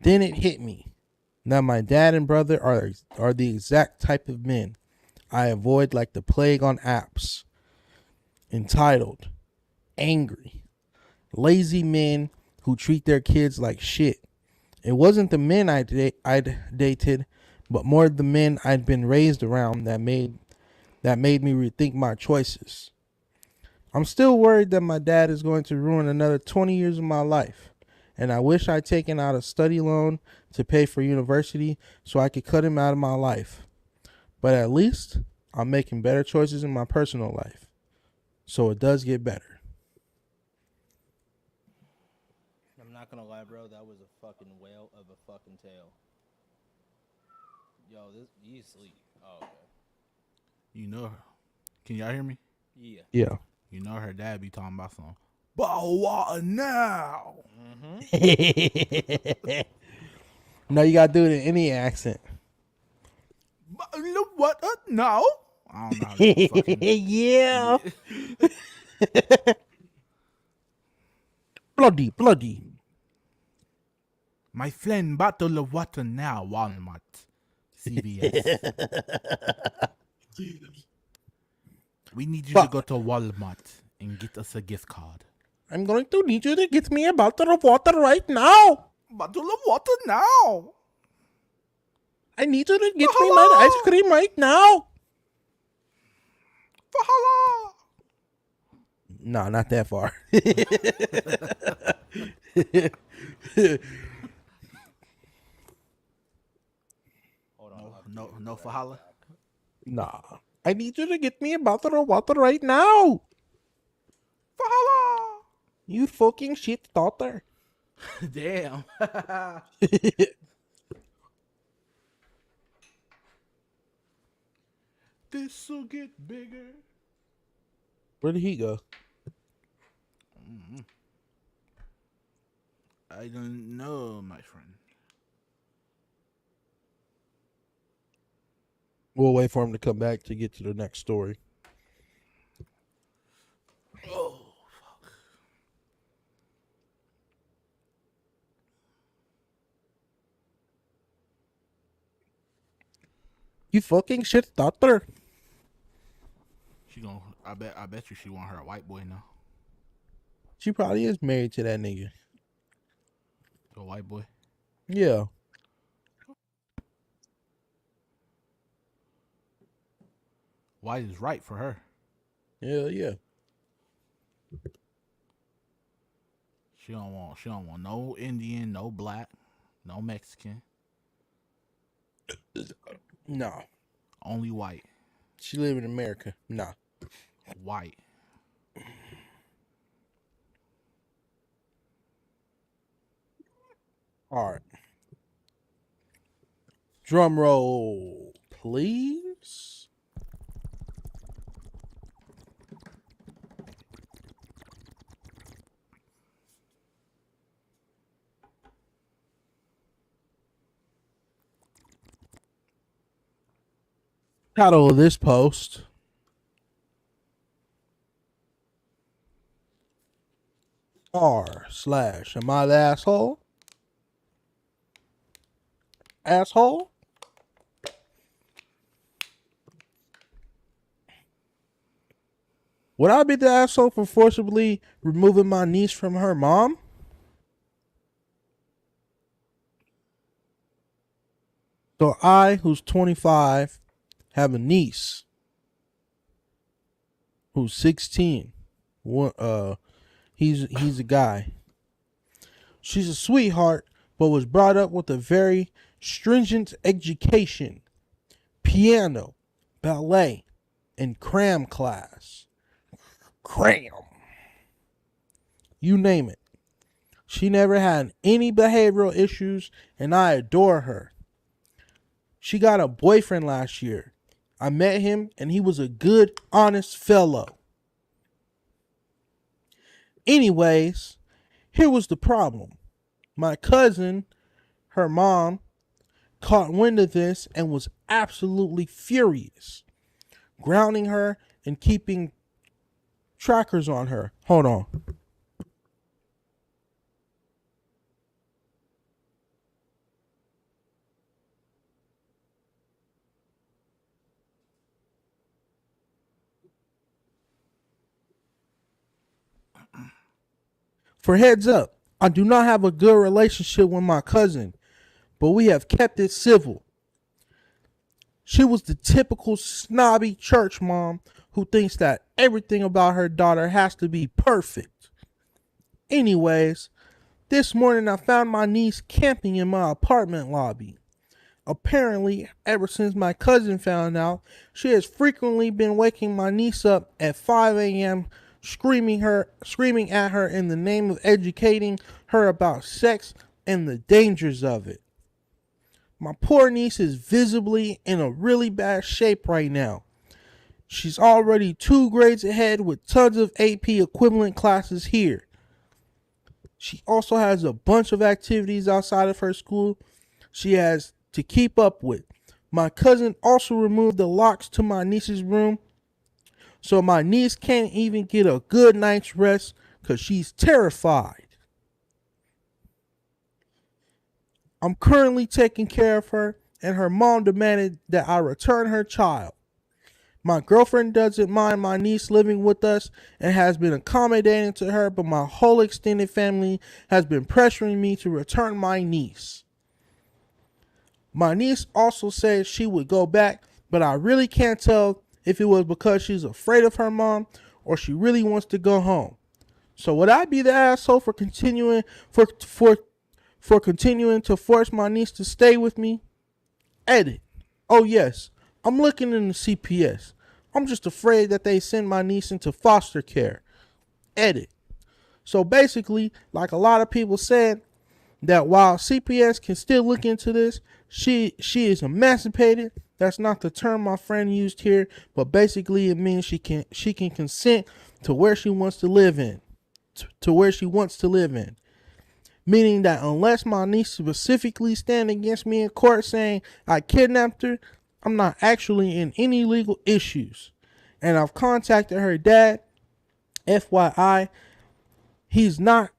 S2: Then it hit me. Now my dad and brother are the exact type of men I avoid like the plague on apps. Entitled, angry, lazy men who treat their kids like shit. It wasn't the men I'd dated, but more the men I'd been raised around that made me rethink my choices. I'm still worried that my dad is going to ruin another 20 years of my life, and I wish I'd taken out a study loan to pay for university so I could cut him out of my life. But at least I'm making better choices in my personal life, so it does get better.
S1: I'm not gonna lie, bro. That was a fucking whale of a fucking tale. Yo, you sleep. Oh, okay.
S3: You know, can y'all hear me?
S1: Yeah.
S2: Yeah.
S3: You know her dad be talking about some bottle water now.
S2: No, you gotta do it in any accent.
S3: Bottle water now. I don't know how to do fucking.
S2: Yeah.
S3: Yeah.
S2: Bloody, bloody.
S3: My friend, bottle of water now. Walmart, CVS. We need you to go to Walmart and get us a gift card.
S2: I'm going to need you to get me a bottle of water right now.
S3: Bottle of water now.
S2: I need you to get me my ice cream right now.
S3: Fahala.
S2: No, not that far.
S1: Hold on.
S3: No fahala.
S2: Nah. I need you to get me a bottle of water right now.
S3: Fahala.
S2: You fucking shit daughter.
S3: Damn. This'll get bigger.
S2: Where did he go?
S3: I don't know, my friend.
S2: We'll wait for him to come back to get to the next story.
S3: Oh, fuck.
S2: You fucking shit daughter.
S3: She gonna. I bet you she want her a white boy now.
S2: She probably is married to that nigga.
S3: A white boy.
S2: Yeah.
S3: White is right for her.
S2: Hell yeah.
S3: She don't want no Indian, no black, no Mexican.
S2: No.
S3: Only white.
S2: She live in America. Nah.
S3: White.
S2: All right. Drum roll, please. Title of this post: r/ am I the asshole? Asshole? Would I be the asshole for forcibly removing my niece from her mom? So I, who's 25, have a niece who's 16. He's a guy. She's a sweetheart, but was brought up with a very stringent education, piano, ballet, and cram class. Cram. You name it. She never had any behavioral issues, and I adore her. She got a boyfriend last year. I met him, and he was a good, honest fellow. Anyways, here was the problem. My cousin, her mom, caught wind of this and was absolutely furious, grounding her and keeping trackers on her. Hold on. For heads up, I do not have a good relationship with my cousin, but we have kept it civil. She was the typical snobby church mom who thinks that everything about her daughter has to be perfect. Anyways, this morning I found my niece camping in my apartment lobby. Apparently, ever since my cousin found out, she has frequently been waking my niece up at 5 a.m. screaming at her in the name of educating her about sex and the dangers of it. My poor niece is visibly in a really bad shape right now. She's already 2 grades ahead with tons of AP equivalent classes here. She also has a bunch of activities outside of her school she has to keep up with. My cousin also removed the locks to my niece's room, so my niece can't even get a good night's rest because she's terrified. I'm currently taking care of her, and her mom demanded that I return her child. My girlfriend doesn't mind my niece living with us and has been accommodating to her, but my whole extended family has been pressuring me to return my niece. My niece also said she would go back, but I really can't tell if it was because she's afraid of her mom or she really wants to go home. So would I be the asshole for continuing to force my niece to stay with me? Edit. Oh yes, I'm looking in the CPS. I'm just afraid that they send my niece into foster care. Edit. So basically, like a lot of people said, that while CPS can still look into this, she is emancipated. That's not the term my friend used here, but basically it means she can consent to where she wants to live in, to where she wants to live in. Meaning that unless my niece specifically stand against me in court saying I kidnapped her, I'm not actually in any legal issues. And I've contacted her dad. FYI, he's not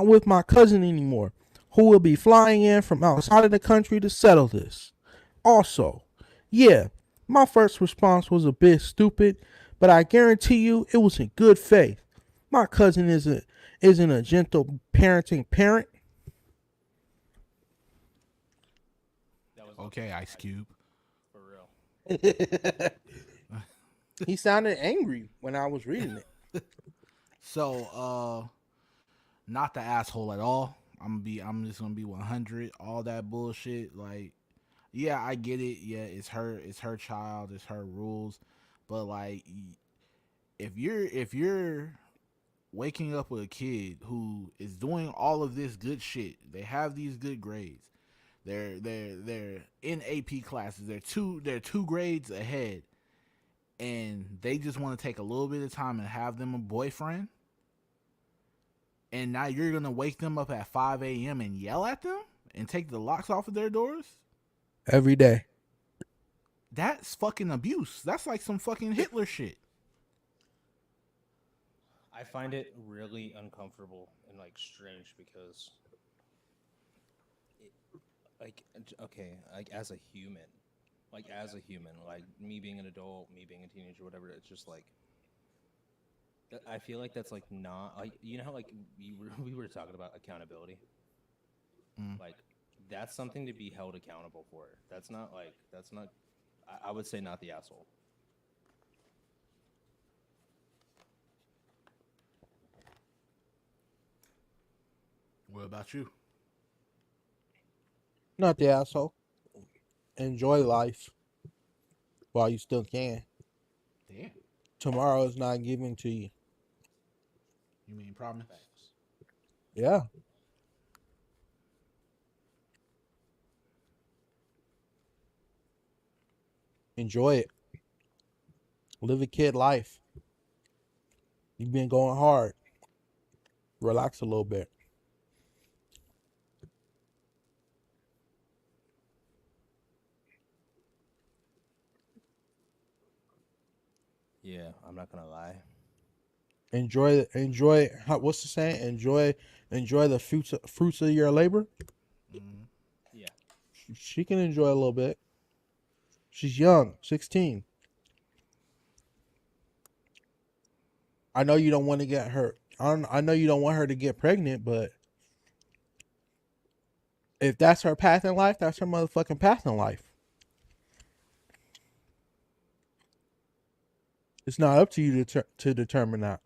S2: with my cousin anymore, who will be flying in from outside of the country to settle this. Also, yeah, my first response was a bit stupid, but I guarantee you it was in good faith. My cousin isn't a gentle parenting parent.
S1: That was
S3: Okay, Ice Cube.
S1: for real.
S2: He sounded angry when I was reading it.
S3: So, not the asshole at all. I'm just gonna be 100. All that bullshit. Like, yeah, I get it. Yeah, it's her child, it's her rules. But like, if you're waking up with a kid who is doing all of this good shit, they have these good grades. They're in AP classes. They're two grades ahead, and they just want to take a little bit of time and have them a boyfriend. And now you're gonna wake them up at 5 a.m. and yell at them and take the locks off of their doors?
S2: Every day.
S3: That's fucking abuse. That's like some fucking Hitler shit.
S1: I find it really uncomfortable and like strange because, like, okay, like as a human, like me being an adult, me being a teenager, whatever, it's just like I feel like that's like not like you know how like we were talking about accountability, like that's something to be held accountable for. That's not I would say not the asshole.
S3: What about you?
S2: Not the asshole. Enjoy life while you still can.
S3: Yeah.
S2: Tomorrow is not given to you.
S3: You mean promise?
S1: Thanks.
S2: Yeah. Enjoy it. Live a kid life. You've been going hard. Relax a little bit.
S1: Yeah, I'm not gonna lie.
S2: Enjoy what's the saying? Enjoy the fruits of your labor.
S3: Mm-hmm.
S1: Yeah,
S2: She can enjoy a little bit. She's young, 16. I know you don't want to get her. I know you don't want her to get pregnant, but if that's her path in life, that's her motherfucking path in life. It's not up to you to determine that.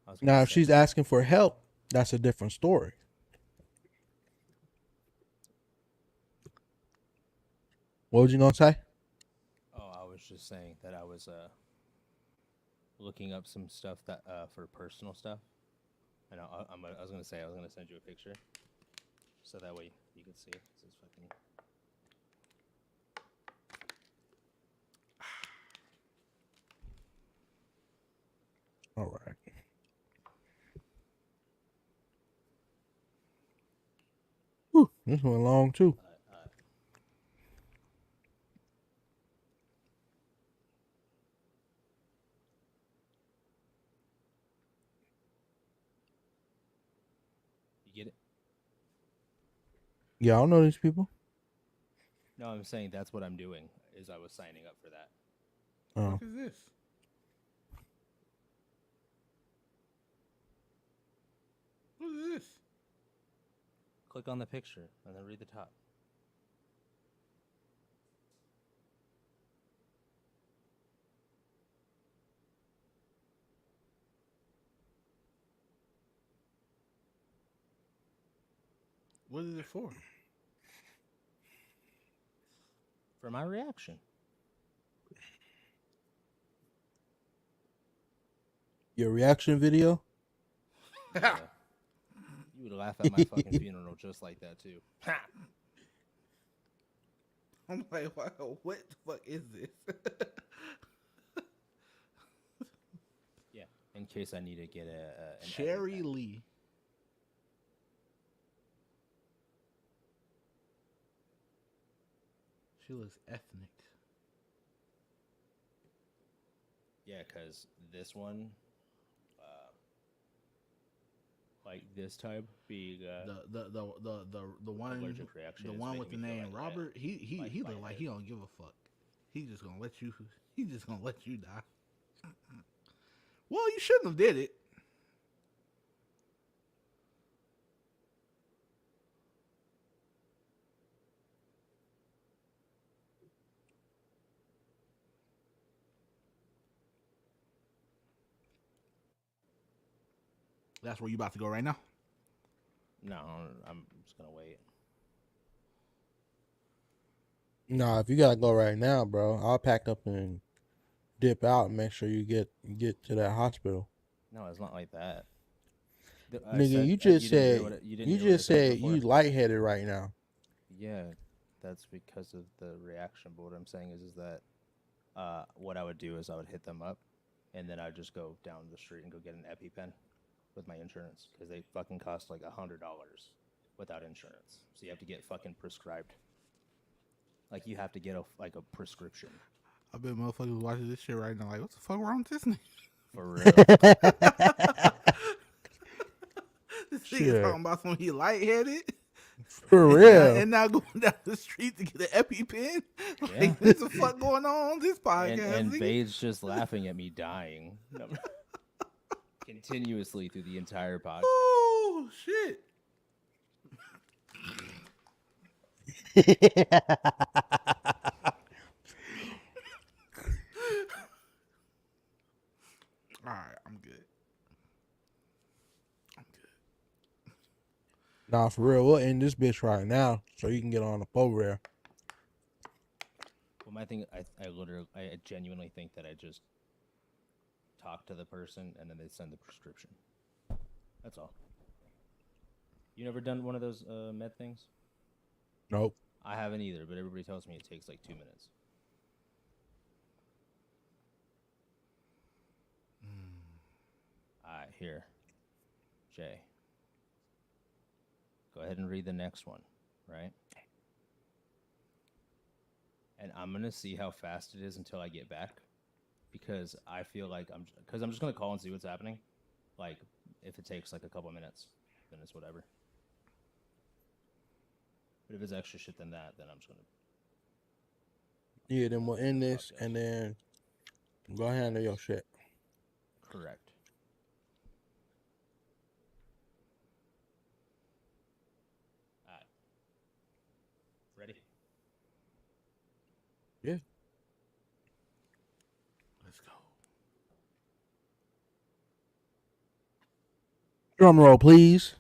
S1: I was
S2: Now,
S1: gonna
S2: if
S1: say.
S2: she's asking for help, that's a different story. What was you gonna say?
S1: Oh, I was just saying that I was looking up some stuff that for personal stuff, And I was gonna say I was gonna send you a picture, so that way you can see. This is fucking.
S2: All right. Whew, this went long too.
S1: You get it?
S2: Yeah, I don't know these people.
S1: No, I'm saying that's what I'm doing. Is I was signing up for that.
S2: Oh.
S3: What is this? What is this?
S1: Click on the picture and then read the top.
S3: What is it for?
S1: For my reaction.
S2: Your reaction video?
S1: Yeah. You would laugh at my fucking funeral just like that too.
S3: I'm like, wow, what the fuck is this?
S1: Yeah. In case I need to get an
S3: Cherry Lee. She looks ethnic.
S1: Yeah, because this one, like this type, being
S3: The one
S1: allergic reaction
S3: the
S1: is
S3: one
S1: making
S3: with the
S1: me feel
S3: name
S1: like
S3: Robert, he
S1: like
S3: look like he don't give a fuck. He just gonna let you die. Well, you shouldn't have did it. That's where you about to go right now.
S1: No, I'm just gonna wait.
S2: Nah, if you gotta go right now, bro, I'll pack up and dip out and make sure you get to that hospital.
S1: No, it's not like that.
S2: Nigga, you just said
S1: before?
S2: you lightheaded right now.
S1: Yeah, that's because of the reaction. But what I'm saying is that what I would do is I would hit them up, and then I'd just go down the street and go get an EpiPen with my insurance because they fucking cost like $100 without insurance. So you have to get fucking prescribed. Like you have to get a prescription.
S3: I bet motherfuckers watching this shit right now like, what the fuck wrong with this nigga?
S1: For real.
S3: This nigga talking about some he lightheaded.
S2: For real.
S3: And now going down the street to get an EpiPen. Like, what the fuck going on this podcast?
S1: And Vade's just laughing at me dying. Continuously through the entire podcast.
S3: Oh, shit. All right, I'm good.
S2: Nah, for real, we'll end this bitch right now so you can get on up over there.
S1: Well, my thing, I genuinely think that I just talk to the person and then they send the prescription. That's all. You never done one of those med things?
S2: Nope.
S1: I haven't either, but everybody tells me it takes like 2 minutes. All right, here. Jay. Go ahead and read the next one, right? And I'm going to see how fast it is until I get back. Because I feel like I'm just going to call and see what's happening. Like, if it takes like a couple minutes, then it's whatever. But if it's extra shit than that, then I'm just going to...
S2: Yeah, then we'll end this and then go handle your shit.
S1: Correct. All right. Ready?
S2: Yeah.
S3: Let's go.
S2: Drum roll, please.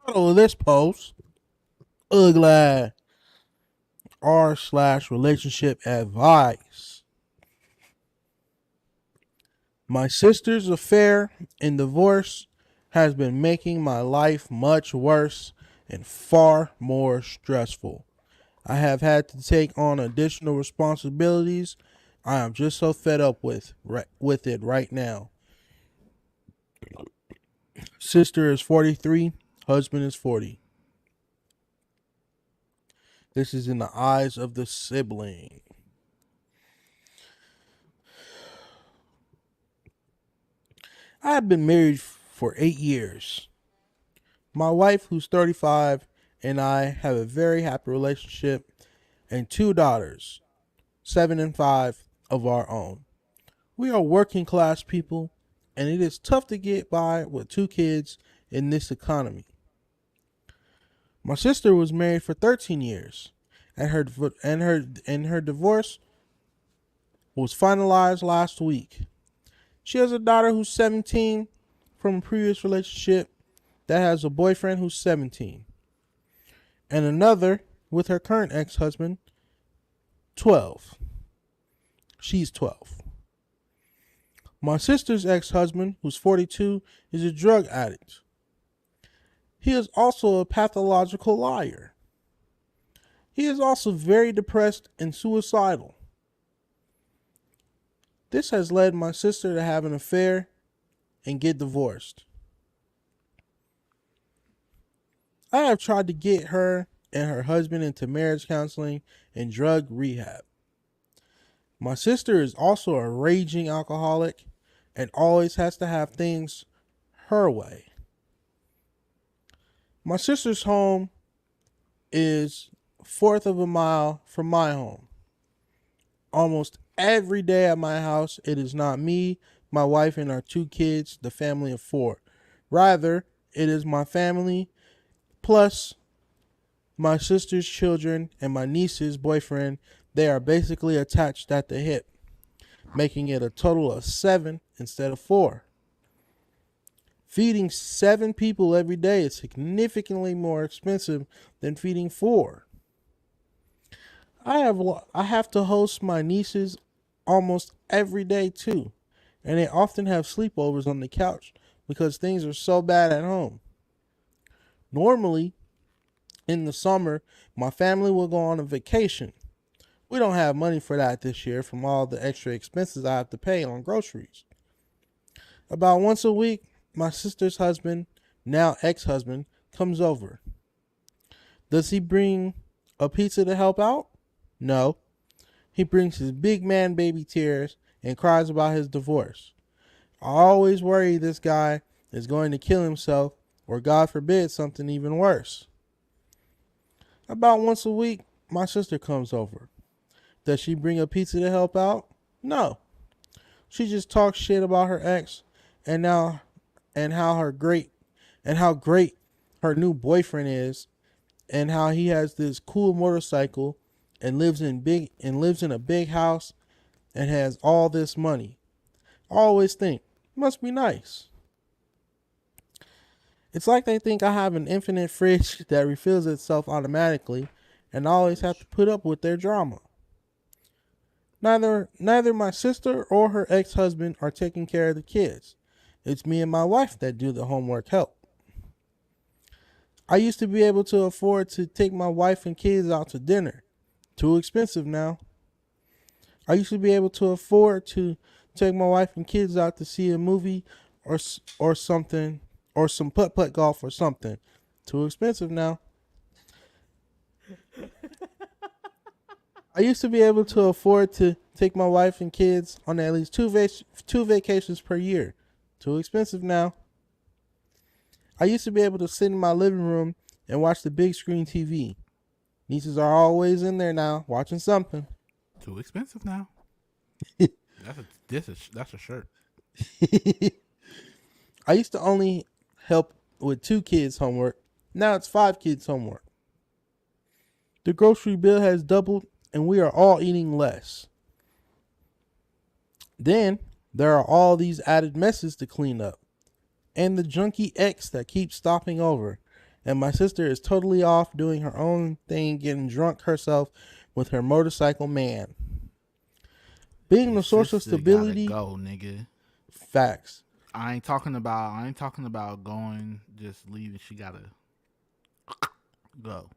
S2: Title of this post: Ugly R/relationship advice. My sister's affair and divorce has been making my life much worse and far more stressful. I have had to take on additional responsibilities. I am just so fed up with it right now. Sister is 43, husband is 40. This is in the eyes of the sibling. I have been married for 8 years. My wife, who's 35, and I have a very happy relationship and 2 daughters, 7 and 5, of our own. We are working class people, and it is tough to get by with 2 kids in this economy. My sister was married for 13 years, and her divorce was finalized last week. She has a daughter who's 17 from a previous relationship that has a boyfriend who's 17, and another with her current ex-husband, 12. She's 12. My sister's ex-husband, who's 42, is a drug addict. He is also a pathological liar. He is also very depressed and suicidal. This has led my sister to have an affair and get divorced. I have tried to get her and her husband into marriage counseling and drug rehab. My sister is also a raging alcoholic and always has to have things her way. My sister's home is a fourth of a mile from my home. Almost every day at my house, it is not me, my wife, and our 2 kids, the family of 4. Rather, it is my family plus my sister's children and my niece's boyfriend. They are basically attached at the hip, making it a total of 7 instead of 4. Feeding 7 people every day is significantly more expensive than feeding 4. I have to host my nieces almost every day too, and they often have sleepovers on the couch because things are so bad at home. Normally, in the summer, my family will go on a vacation. We don't have money for that this year from all the extra expenses I have to pay on groceries. About once a week, my sister's husband, now ex-husband, comes over. Does he bring a pizza to help out? No. He brings his big man baby tears and cries about his divorce. I always worry this guy is going to kill himself or, God forbid, something even worse. About once a week, my sister comes over. Does she bring a pizza to help out? No. She just talks shit about her ex and how great her new boyfriend is, and how he has this cool motorcycle and lives in a big house and has all this money. I always think, must be nice. It's like they think I have an infinite fridge that refills itself automatically, and I always have to put up with their drama. Neither my sister or her ex-husband are taking care of the kids. It's me and my wife that do the homework help. I used to be able to afford to take my wife and kids out to dinner. Too expensive now. I used to be able to afford to take my wife and kids out to see a movie or something, or some putt-putt golf or something. Too expensive now. I used to be able to afford to take my wife and kids on at least two vacations per year. Too expensive now. I used to be able to sit in my living room and watch the big screen TV. Nieces are always in there now, watching something.
S3: Too expensive now. That's a shirt.
S2: I used to only help with 2 kids' homework. Now it's 5 kids' homework. The grocery bill has doubled, and we are all eating less. Then there are all these added messes to clean up, and the junkie ex that keeps stopping over. And my sister is totally off doing her own thing, getting drunk herself with her motorcycle man. Being the source of stability.
S3: Go, nigga.
S2: Facts.
S3: I ain't talking about going, just leaving. She gotta go.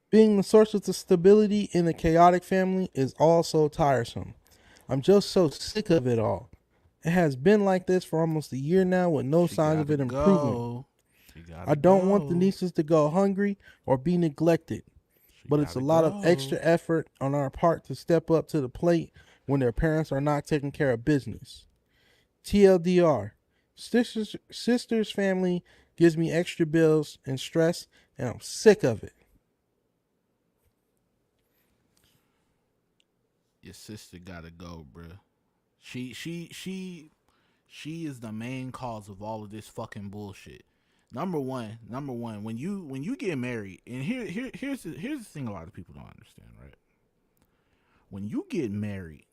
S2: Being the source of the stability in a chaotic family is also tiresome. I'm just so sick of it all. It has been like this for almost a year now with no
S3: She
S2: signs of
S3: gotta
S2: it improving.
S3: go. She gotta
S2: I don't want the
S3: go.
S2: nieces to go hungry or be neglected,
S3: She
S2: but it's a
S3: gotta
S2: lot of
S3: go.
S2: extra effort on our part to step up to the plate when their parents are not taking care of business. TLDR. Sister's family gives me extra bills and stress, and I'm sick of it.
S3: Your sister gotta go, bruh. She is the main cause of all of this fucking bullshit. Number one, when you get married, and here's the thing a lot of people don't understand, right? When you get married,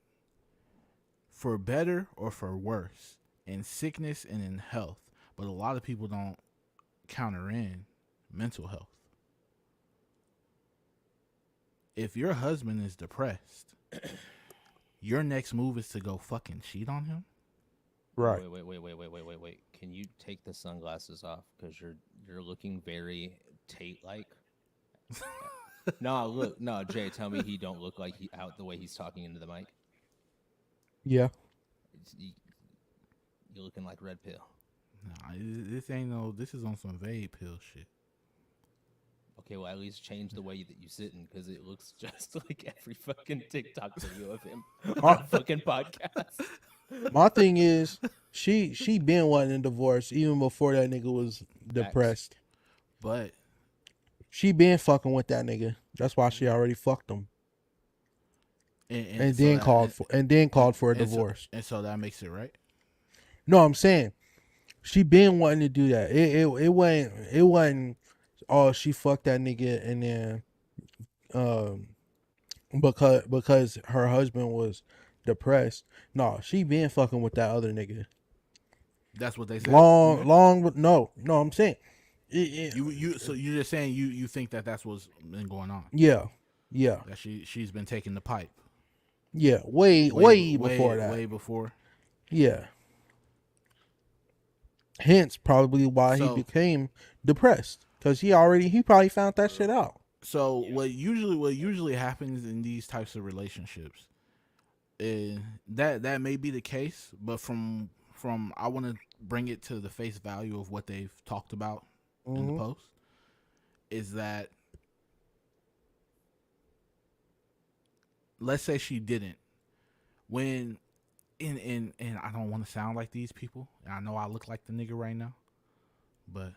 S3: for better or for worse, in sickness and in health, but a lot of people don't counter in mental health. If your husband is depressed, your next move is to go fucking cheat on him?
S2: Right.
S1: Wait. Can you take the sunglasses off? Because you're looking very Tate-like. No, Jay, tell me he don't look like he out the way he's talking into the mic.
S2: Yeah.
S1: You're looking like Red Pill.
S3: Nah, this ain't no. This is on some Vade pill shit.
S1: Okay, well, at least change the way that you sitting, because it looks just like every fucking TikTok video of him on a fucking podcast.
S2: My thing is, she been wanting a divorce even before that nigga was depressed.
S3: But
S2: She been fucking with that nigga. That's why she already fucked him. And then called for a divorce.
S3: So that makes it right.
S2: No, I'm saying she been wanting to do that. It wasn't. Oh, she fucked that nigga, and then because her husband was depressed. No, she been fucking with that other nigga.
S3: That's what they said.
S2: No. I'm saying.
S3: So you're just saying you think that's what's been going on.
S2: Yeah.
S3: That she's been taking the pipe.
S2: Yeah, way before that.
S3: Way before.
S2: Yeah. Hence, probably why he became depressed, because he probably found that shit out.
S3: So what usually happens in these types of relationships, that may be the case, but from I want to bring it to the face value of what they've talked about in the post, is that, let's say she didn't, when and I don't want to sound like these people, and I know I look like the nigga right now, but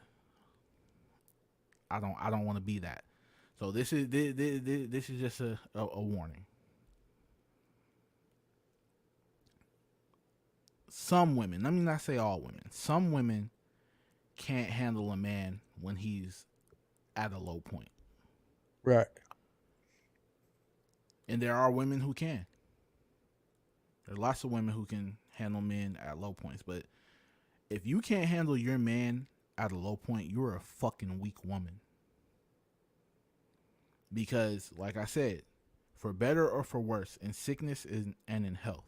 S3: I don't want to be that. So this is just a warning. Some women, let me not say all women, some women can't handle a man when he's at a low point.
S2: Right.
S3: And there are women who can. There are lots of women who can handle men at low points. But if you can't handle your man at a low point, you're a fucking weak woman. Because, like I said, for better or for worse, in sickness and in health,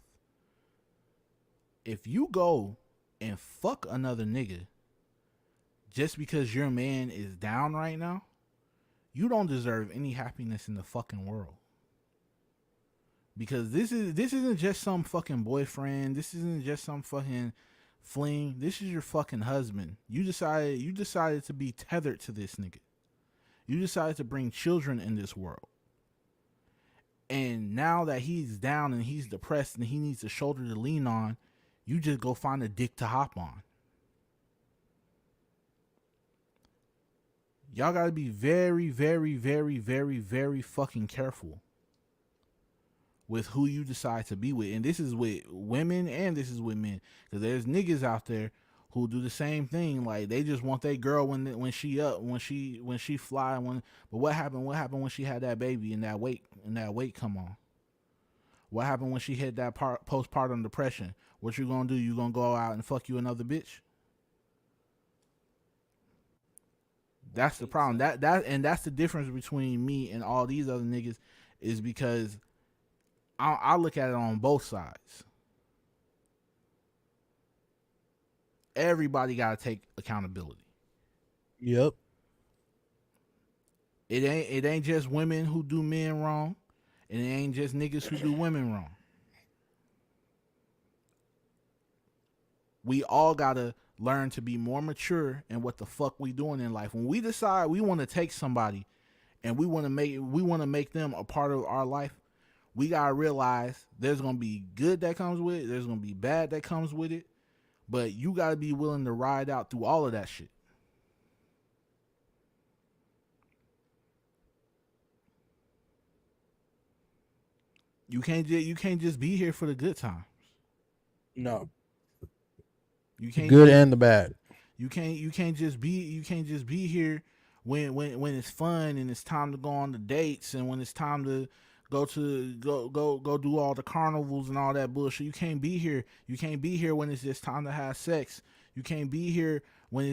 S3: if you go and fuck another nigga just because your man is down right now, you don't deserve any happiness in the fucking world. Because this isn't just some fucking boyfriend. This isn't just some fucking fling. This is your fucking husband. You decided to be tethered to this nigga. You decided to bring children in this world. And now that he's down and he's depressed and he needs a shoulder to lean on, you just go find a dick to hop on. Y'all gotta be very, very, very, very, very fucking careful with who you decide to be with. And this is with women and this is with men. Because there's niggas out there who do the same thing. Like, they just want their girl when she fly. But what happened when she had that baby and that weight come on? What happened when she hit that postpartum depression? What you gonna do? You gonna go out and fuck you another bitch? That's the problem. That's the difference between me and all these other niggas, is because I look at it on both sides. Everybody got to take accountability.
S2: Yep.
S3: It ain't just women who do men wrong, and it ain't just niggas who do women wrong. We all gotta learn to be more mature in what the fuck we doing in life. When we decide we want to take somebody and we want to make them a part of our life, we gotta realize there's gonna be good that comes with it, there's gonna be bad that comes with it, but you gotta be willing to ride out through all of that shit. You can't just be here for the good times.
S2: No.
S3: You can't
S2: Good and the bad.
S3: You can't just be here when it's fun and it's time to go on the dates and when it's time to go do all the carnivals and all that bullshit. You can't be here. You can't be here when it's just time to have sex. You can't be here when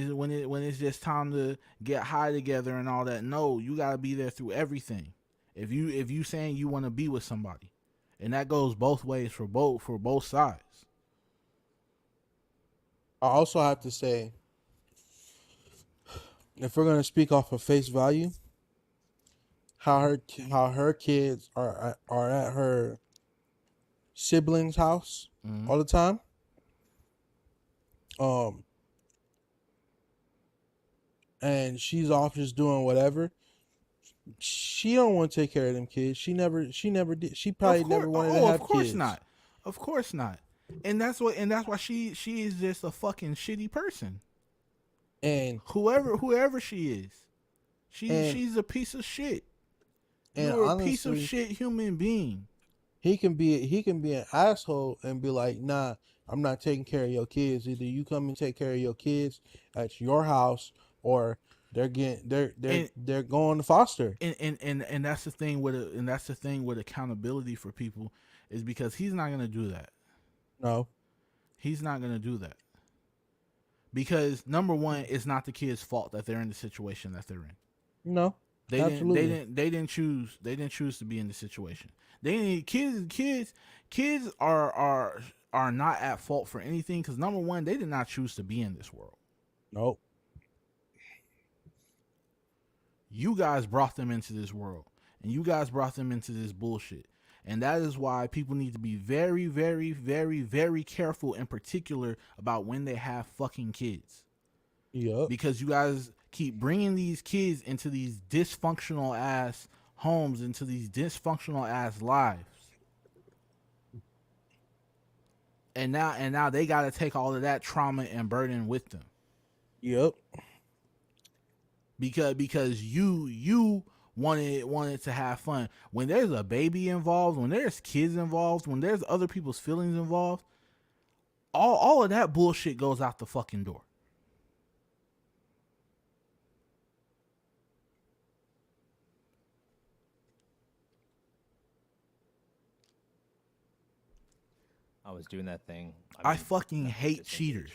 S3: it's just time to get high together and all that. No, you gotta be there through everything. If you saying you want to be with somebody, and that goes both ways for both sides.
S2: I also have to say, if we're gonna speak off of face value, how her kids are at her siblings' house all the time. And she's off just doing whatever. She don't want to take care of them kids. She never did. She probably never wanted to have kids.
S3: Of course not. Of course not. And that's why she is just a fucking shitty person.
S2: And
S3: whoever she is, she's a piece of shit. You're honestly, a piece of shit human being.
S2: He can be an asshole and be like, nah, I'm not taking care of your kids. Either you come and take care of your kids at your house, or they're going to foster.
S3: And that's the thing with accountability for people, is because he's not gonna do that.
S2: No, he's
S3: not gonna do that. Because number one, it's not the kid's fault that they're in the situation that they're in.
S2: No,
S3: they didn't choose to be in the situation. Kids are not at fault for anything, because number one, they did not choose to be in this world.
S2: Nope.
S3: You guys brought them into this world, and you guys brought them into this bullshit. And that is why people need to be very, very, very, very careful, in particular, about when they have fucking kids.
S2: Yep.
S3: Because you guys keep bringing these kids into these dysfunctional ass homes, into these dysfunctional ass lives. And now they got to take all of that trauma and burden with them.
S2: Yep.
S3: Because you wanted to have fun. When there's a baby involved, when there's kids involved, when there's other people's feelings involved, all of that bullshit goes out the fucking door.
S1: I was doing that thing.
S3: I fucking hate cheaters.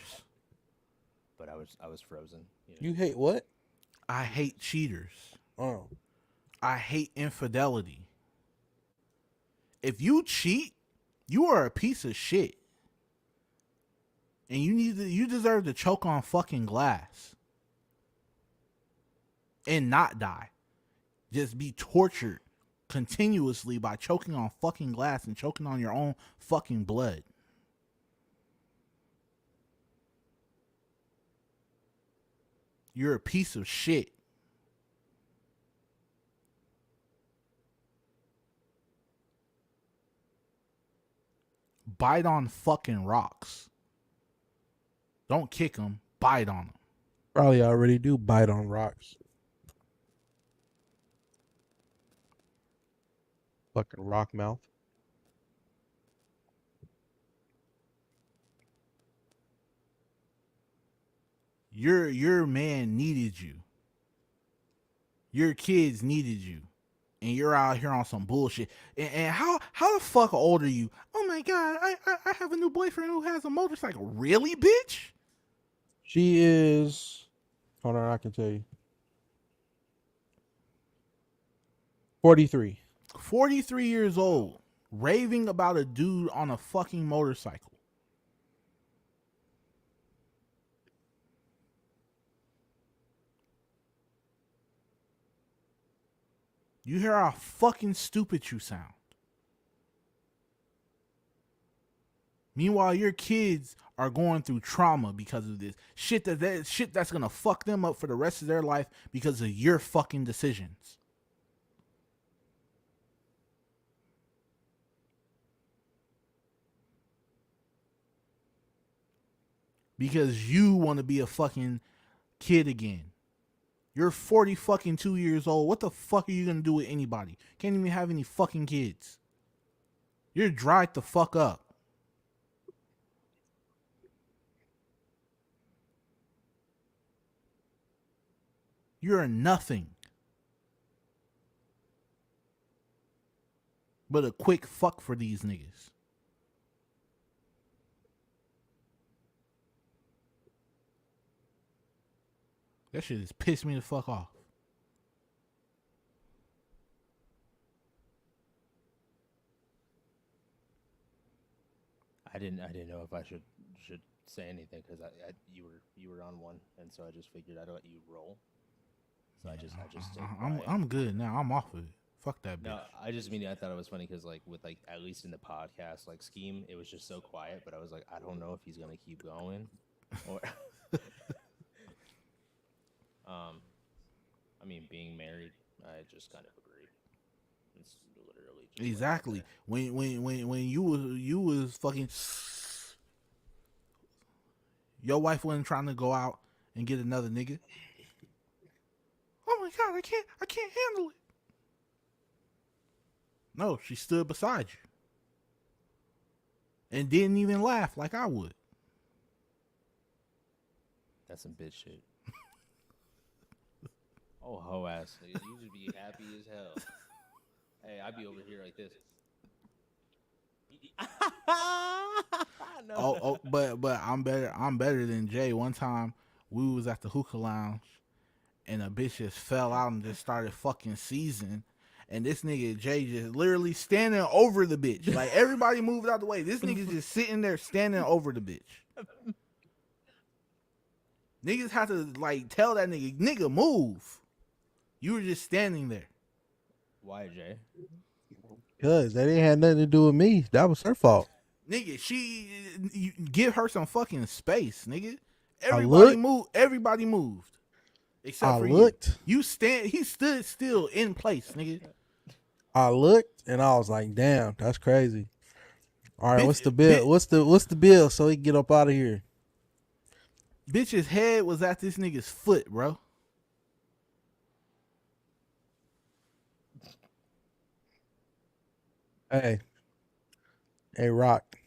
S1: But I was frozen.
S2: You hate what?
S3: I hate cheaters.
S2: Oh.
S3: I hate infidelity. If you cheat, you are a piece of shit. And you deserve to choke on fucking glass. And not die. Just be tortured continuously by choking on fucking glass and choking on your own fucking blood. You're a piece of shit. Bite on fucking rocks. Don't kick them, bite on them.
S2: Probably already do bite on rocks. Fucking rock mouth.
S3: Your man needed you. Your kids needed you. And you're out here on some bullshit. And how the fuck old are you? Oh my god, I have a new boyfriend who has a motorcycle. Really, bitch?
S2: She is, hold on, I can tell you. 43.
S3: 43 years old, raving about a dude on a fucking motorcycle. You hear how fucking stupid you sound. Meanwhile, your kids are going through trauma because of this shit. Shit that's gonna fuck them up for the rest of their life because of your fucking decisions. Because you want to be a fucking kid again. You're 40 fucking 2 years old. What the fuck are you gonna do with anybody? Can't even have any fucking kids. You're dried the fuck up. You're a nothing. But a quick fuck for these niggas. That shit has pissed me the fuck off.
S1: I didn't know if I should say anything because you were on one, and so I just figured I'd let you roll. So I just stayed quiet.
S3: I'm good now. I'm off of it. Fuck that bitch.
S1: No, I just mean I thought it was funny because like with like at least in the podcast like scheme, it was just so quiet. But I was like, I don't know if he's gonna keep going, or I mean, being married, I just kind of agree. It's literally just
S3: Exactly. When you was fucking, your wife wasn't trying to go out and get another nigga. Oh my god, I can't handle it. No, she stood beside you and didn't even laugh like I would.
S1: That's some bitch shit. Oh, hoe ass. You should be happy as hell. Hey, I'd be over here like this.
S3: No. But I'm better than Jay. One time we was at the hookah lounge and a bitch just fell out and just started fucking seizing. And this nigga Jay just literally standing over the bitch. Like everybody moved out the way. This nigga just sitting there standing over the bitch. Niggas have to like tell that nigga move. You were just standing there.
S1: Why, Jay?
S2: Because that ain't had nothing to do with me. That was her fault.
S3: Nigga, you give her some fucking space, nigga. Everybody moved. Except for
S2: looked.
S3: You. He stood still in place, nigga.
S2: I looked and I was like, damn, that's crazy. All right,
S3: Bitch,
S2: what's the bill? What's the bill so he can get up out of here?
S3: Bitch's head was at this nigga's foot, bro.
S2: Hey, Rock.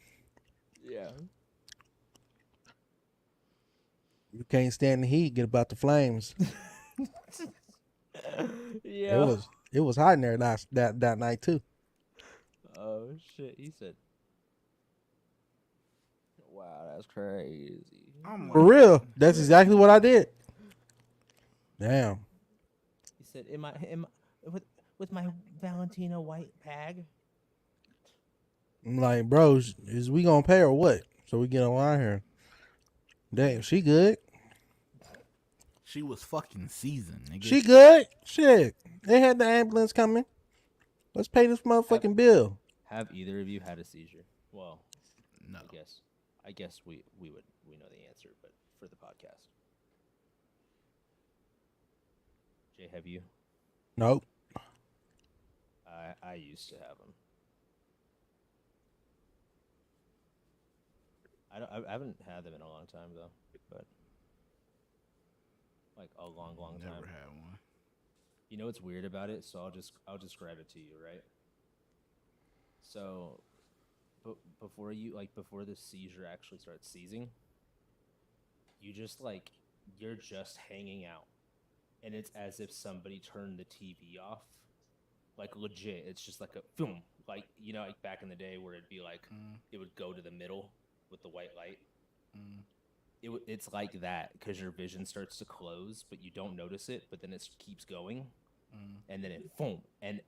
S1: Yeah.
S2: You can't stand the heat. Get about the flames.
S1: Yeah.
S2: It was hot in there that night too.
S1: Oh shit! He said, "Wow, that's crazy."
S2: For real, that's exactly what I did. Damn.
S1: He said, "Am I with my Valentino white pag?"
S2: I'm like, bro, is we gonna pay or what? So we get online here. Damn, she good.
S3: She was fucking seasoned, nigga.
S2: She good. Shit, they had the ambulance coming. Let's pay this motherfucking bill.
S1: Have either of you had a seizure? Well,
S3: no.
S1: I guess we know the answer, but for the podcast, Jay, have you?
S2: Nope.
S1: I used to have them. I haven't had them in a long time though, but like a long time.
S3: Never had one.
S1: You know what's weird about it? So I'll describe it to you, right? So, before the seizure actually starts seizing, you're just hanging out, and it's as if somebody turned the TV off, like legit. It's just like a boom, like like back in the day where it'd be like it would go to the middle with the white light. It's like that because your vision starts to close, but you don't notice it. But then it keeps going, and then it boom. And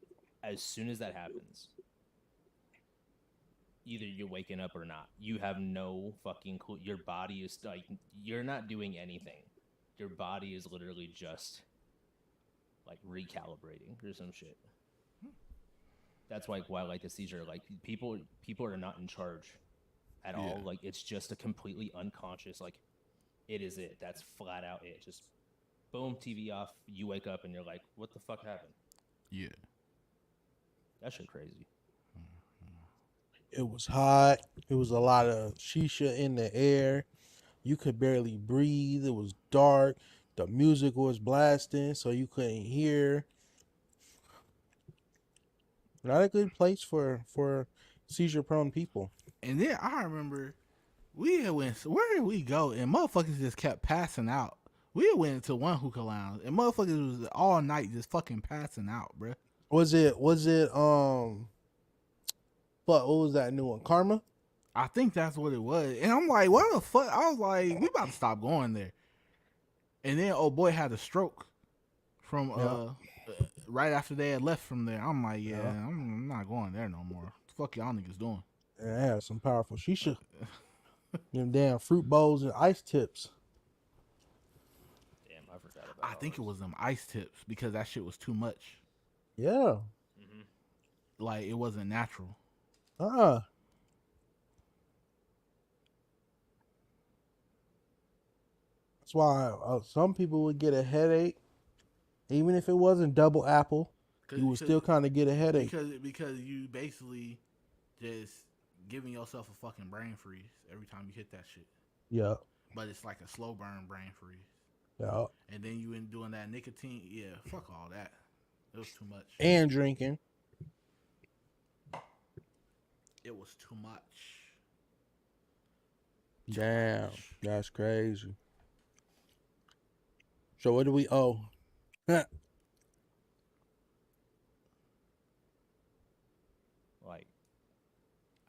S1: as soon as that happens, either you're waking up or not. You have no fucking clue. Your body is like you're not doing anything. Your body is literally just like recalibrating or some shit. that's like why like the seizure, like people are not in charge at all. Like it's just a completely unconscious, like it is it. That's flat out it. Just boom, TV off. You wake up and you're like, what the fuck happened?
S3: Yeah.
S1: That shit crazy.
S2: It was hot. It was a lot of shisha in the air. You could barely breathe. It was dark. The music was blasting, so you couldn't hear. Not a good place for seizure prone people.
S3: And then I remember we had went, where did we go? And motherfuckers just kept passing out. We had went to one hookah lounge and motherfuckers was all night just fucking passing out, bruh.
S2: Was it what was that new one? Karma?
S3: I think that's what it was. And I'm like, what the fuck? I was like, we about to stop going there. And then old boy had a stroke from right after they had left from there. I'm like, yeah, I'm not going there no more. Fuck y'all niggas doing.
S2: Yeah, it had some powerful shisha. Them damn fruit bowls and ice tips.
S1: Damn, I forgot about.
S3: I think it was them ice tips because that shit was too much.
S2: Yeah.
S3: Like it wasn't natural.
S2: That's why some people would get a headache, even if it wasn't double apple. You would still kind of get a headache
S3: because you basically just giving yourself a fucking brain freeze every time you hit that shit.
S2: Yeah.
S3: But it's like a slow burn brain freeze.
S2: Yeah.
S3: And then you in doing that nicotine. Yeah, fuck all that. It was too much.
S2: And drinking.
S3: It was too much.
S2: Damn, that's crazy. So what do we owe?
S1: Like,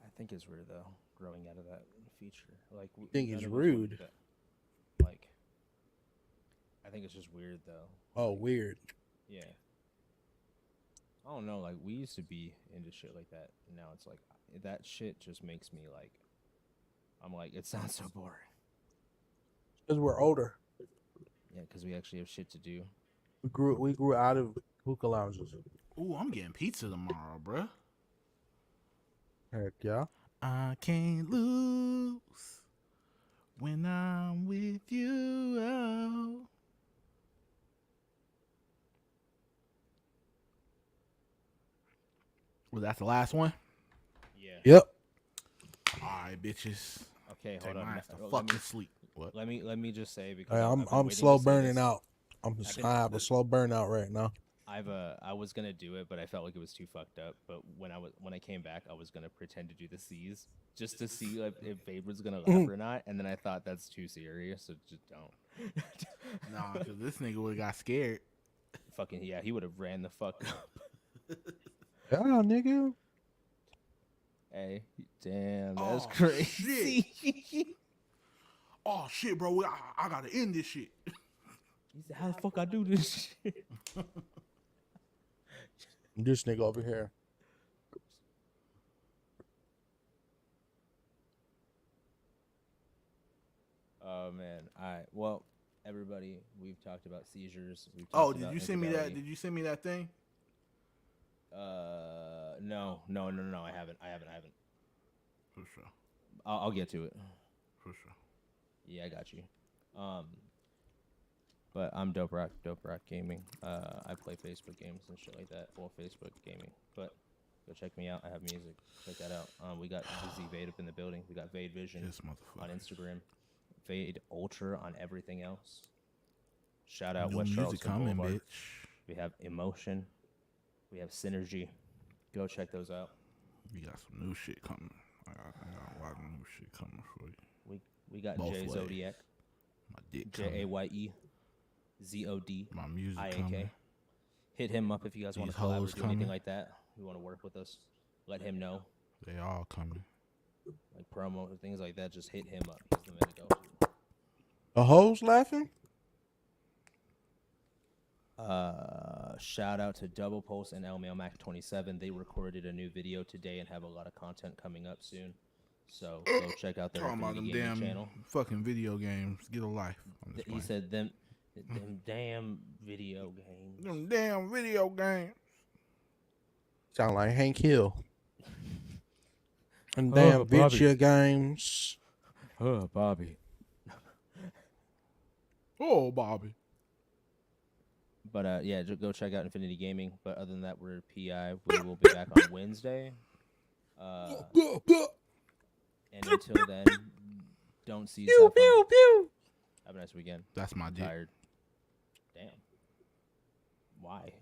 S1: I think it's weird though, growing out of that feature. Like,
S2: I think it's
S1: none of us
S2: rude.
S1: went through that. Like, I think it's just weird though.
S2: Oh, weird.
S1: Yeah. I don't know. Like, we used to be into shit like that. And now it's like, that shit just makes me like, I'm like, it sounds so boring.
S2: Because we're older.
S1: Yeah, because we actually have shit to do.
S2: We grew out of hookah lounges.
S3: Ooh, I'm getting pizza tomorrow, bruh.
S2: Heck yeah.
S3: I can't lose when I'm with you. Oh. Was that the last one?
S1: Yeah.
S2: Yep.
S3: All right, bitches.
S1: Okay,
S3: Take
S1: hold on.
S3: my ass to
S1: Let
S3: fucking
S1: me-
S3: sleep. What?
S1: Let me just say because
S2: Hey,
S1: I've been
S2: I'm
S1: waiting
S2: slow
S1: to say
S2: burning
S1: this.
S2: out. I have a slow burnout right now.
S1: I was gonna do it, but I felt like it was too fucked up. But when I came back, I was gonna pretend to do the C's just to see if Vade was gonna laugh or not. And then I thought that's too serious, so just don't.
S3: Nah, because this nigga would have got scared.
S1: Fucking yeah, he would have ran the fuck up.
S2: Yeah, nigga.
S1: Hey, damn, that's
S3: Oh,
S1: crazy.
S3: Oh shit, bro! I gotta end this shit.
S1: He said, "How the fuck I do this shit?"
S2: This nigga over here.
S1: Oh man. All right. Well, everybody, we've talked about seizures.
S3: Oh, did you send me that? Did you send me that thing?
S1: No. I haven't.
S3: For sure.
S1: I'll get to it.
S3: For sure.
S1: Yeah, I got you. But I'm Dope Rock Gaming. I play Facebook games and shit like that. Well, Facebook gaming. But go check me out. I have music. Check that out. We got BRAZY Vade up in the building. We got Vade Vision
S3: This motherfucker.
S1: on Instagram. Vade Ultra on everything else. Shout out
S3: New
S1: West
S3: music
S1: Charleston
S3: coming,
S1: Boulevard.
S3: bitch.
S1: We have Emotion. We have Synergy. Go check those out.
S3: We got some new shit coming. I got a lot of new shit coming for you.
S1: We got
S3: Both
S1: Jaye
S3: ways.
S1: Zodiac.
S3: My dick coming.
S1: Jaye ZOD.
S3: My music
S1: IAK.
S3: coming.
S1: Hit him up if you guys want
S3: These
S1: to collab or
S3: hoes
S1: do anything
S3: coming.
S1: like that. You want to work with us. Let him know.
S3: They all coming.
S1: Like promo or things like that. Just hit him up. He's the man to go to.
S2: A hoes laughing?
S1: Shout out to Double Pulse and LMAO Mac 27. They recorded a new video today and have a lot of content coming up soon. So go check out their
S3: Talking about them
S1: Infinity Gaming
S3: damn
S1: channel.
S3: fucking video games. Get a life. I'm just
S1: He
S3: playing.
S1: said them damn video games.
S3: Them damn video games.
S2: Sound like Hank Hill. And
S1: Oh,
S2: damn
S1: Bobby.
S2: video games.
S1: Oh, Bobby.
S3: Oh, Bobby.
S1: But yeah, go check out Infinity Gaming. But other than that, we're PI. We will be back on Wednesday. And until then, don't seize. Have fun. Have a nice weekend.
S3: That's my
S1: I'm
S3: dick.
S1: tired. Damn. Why?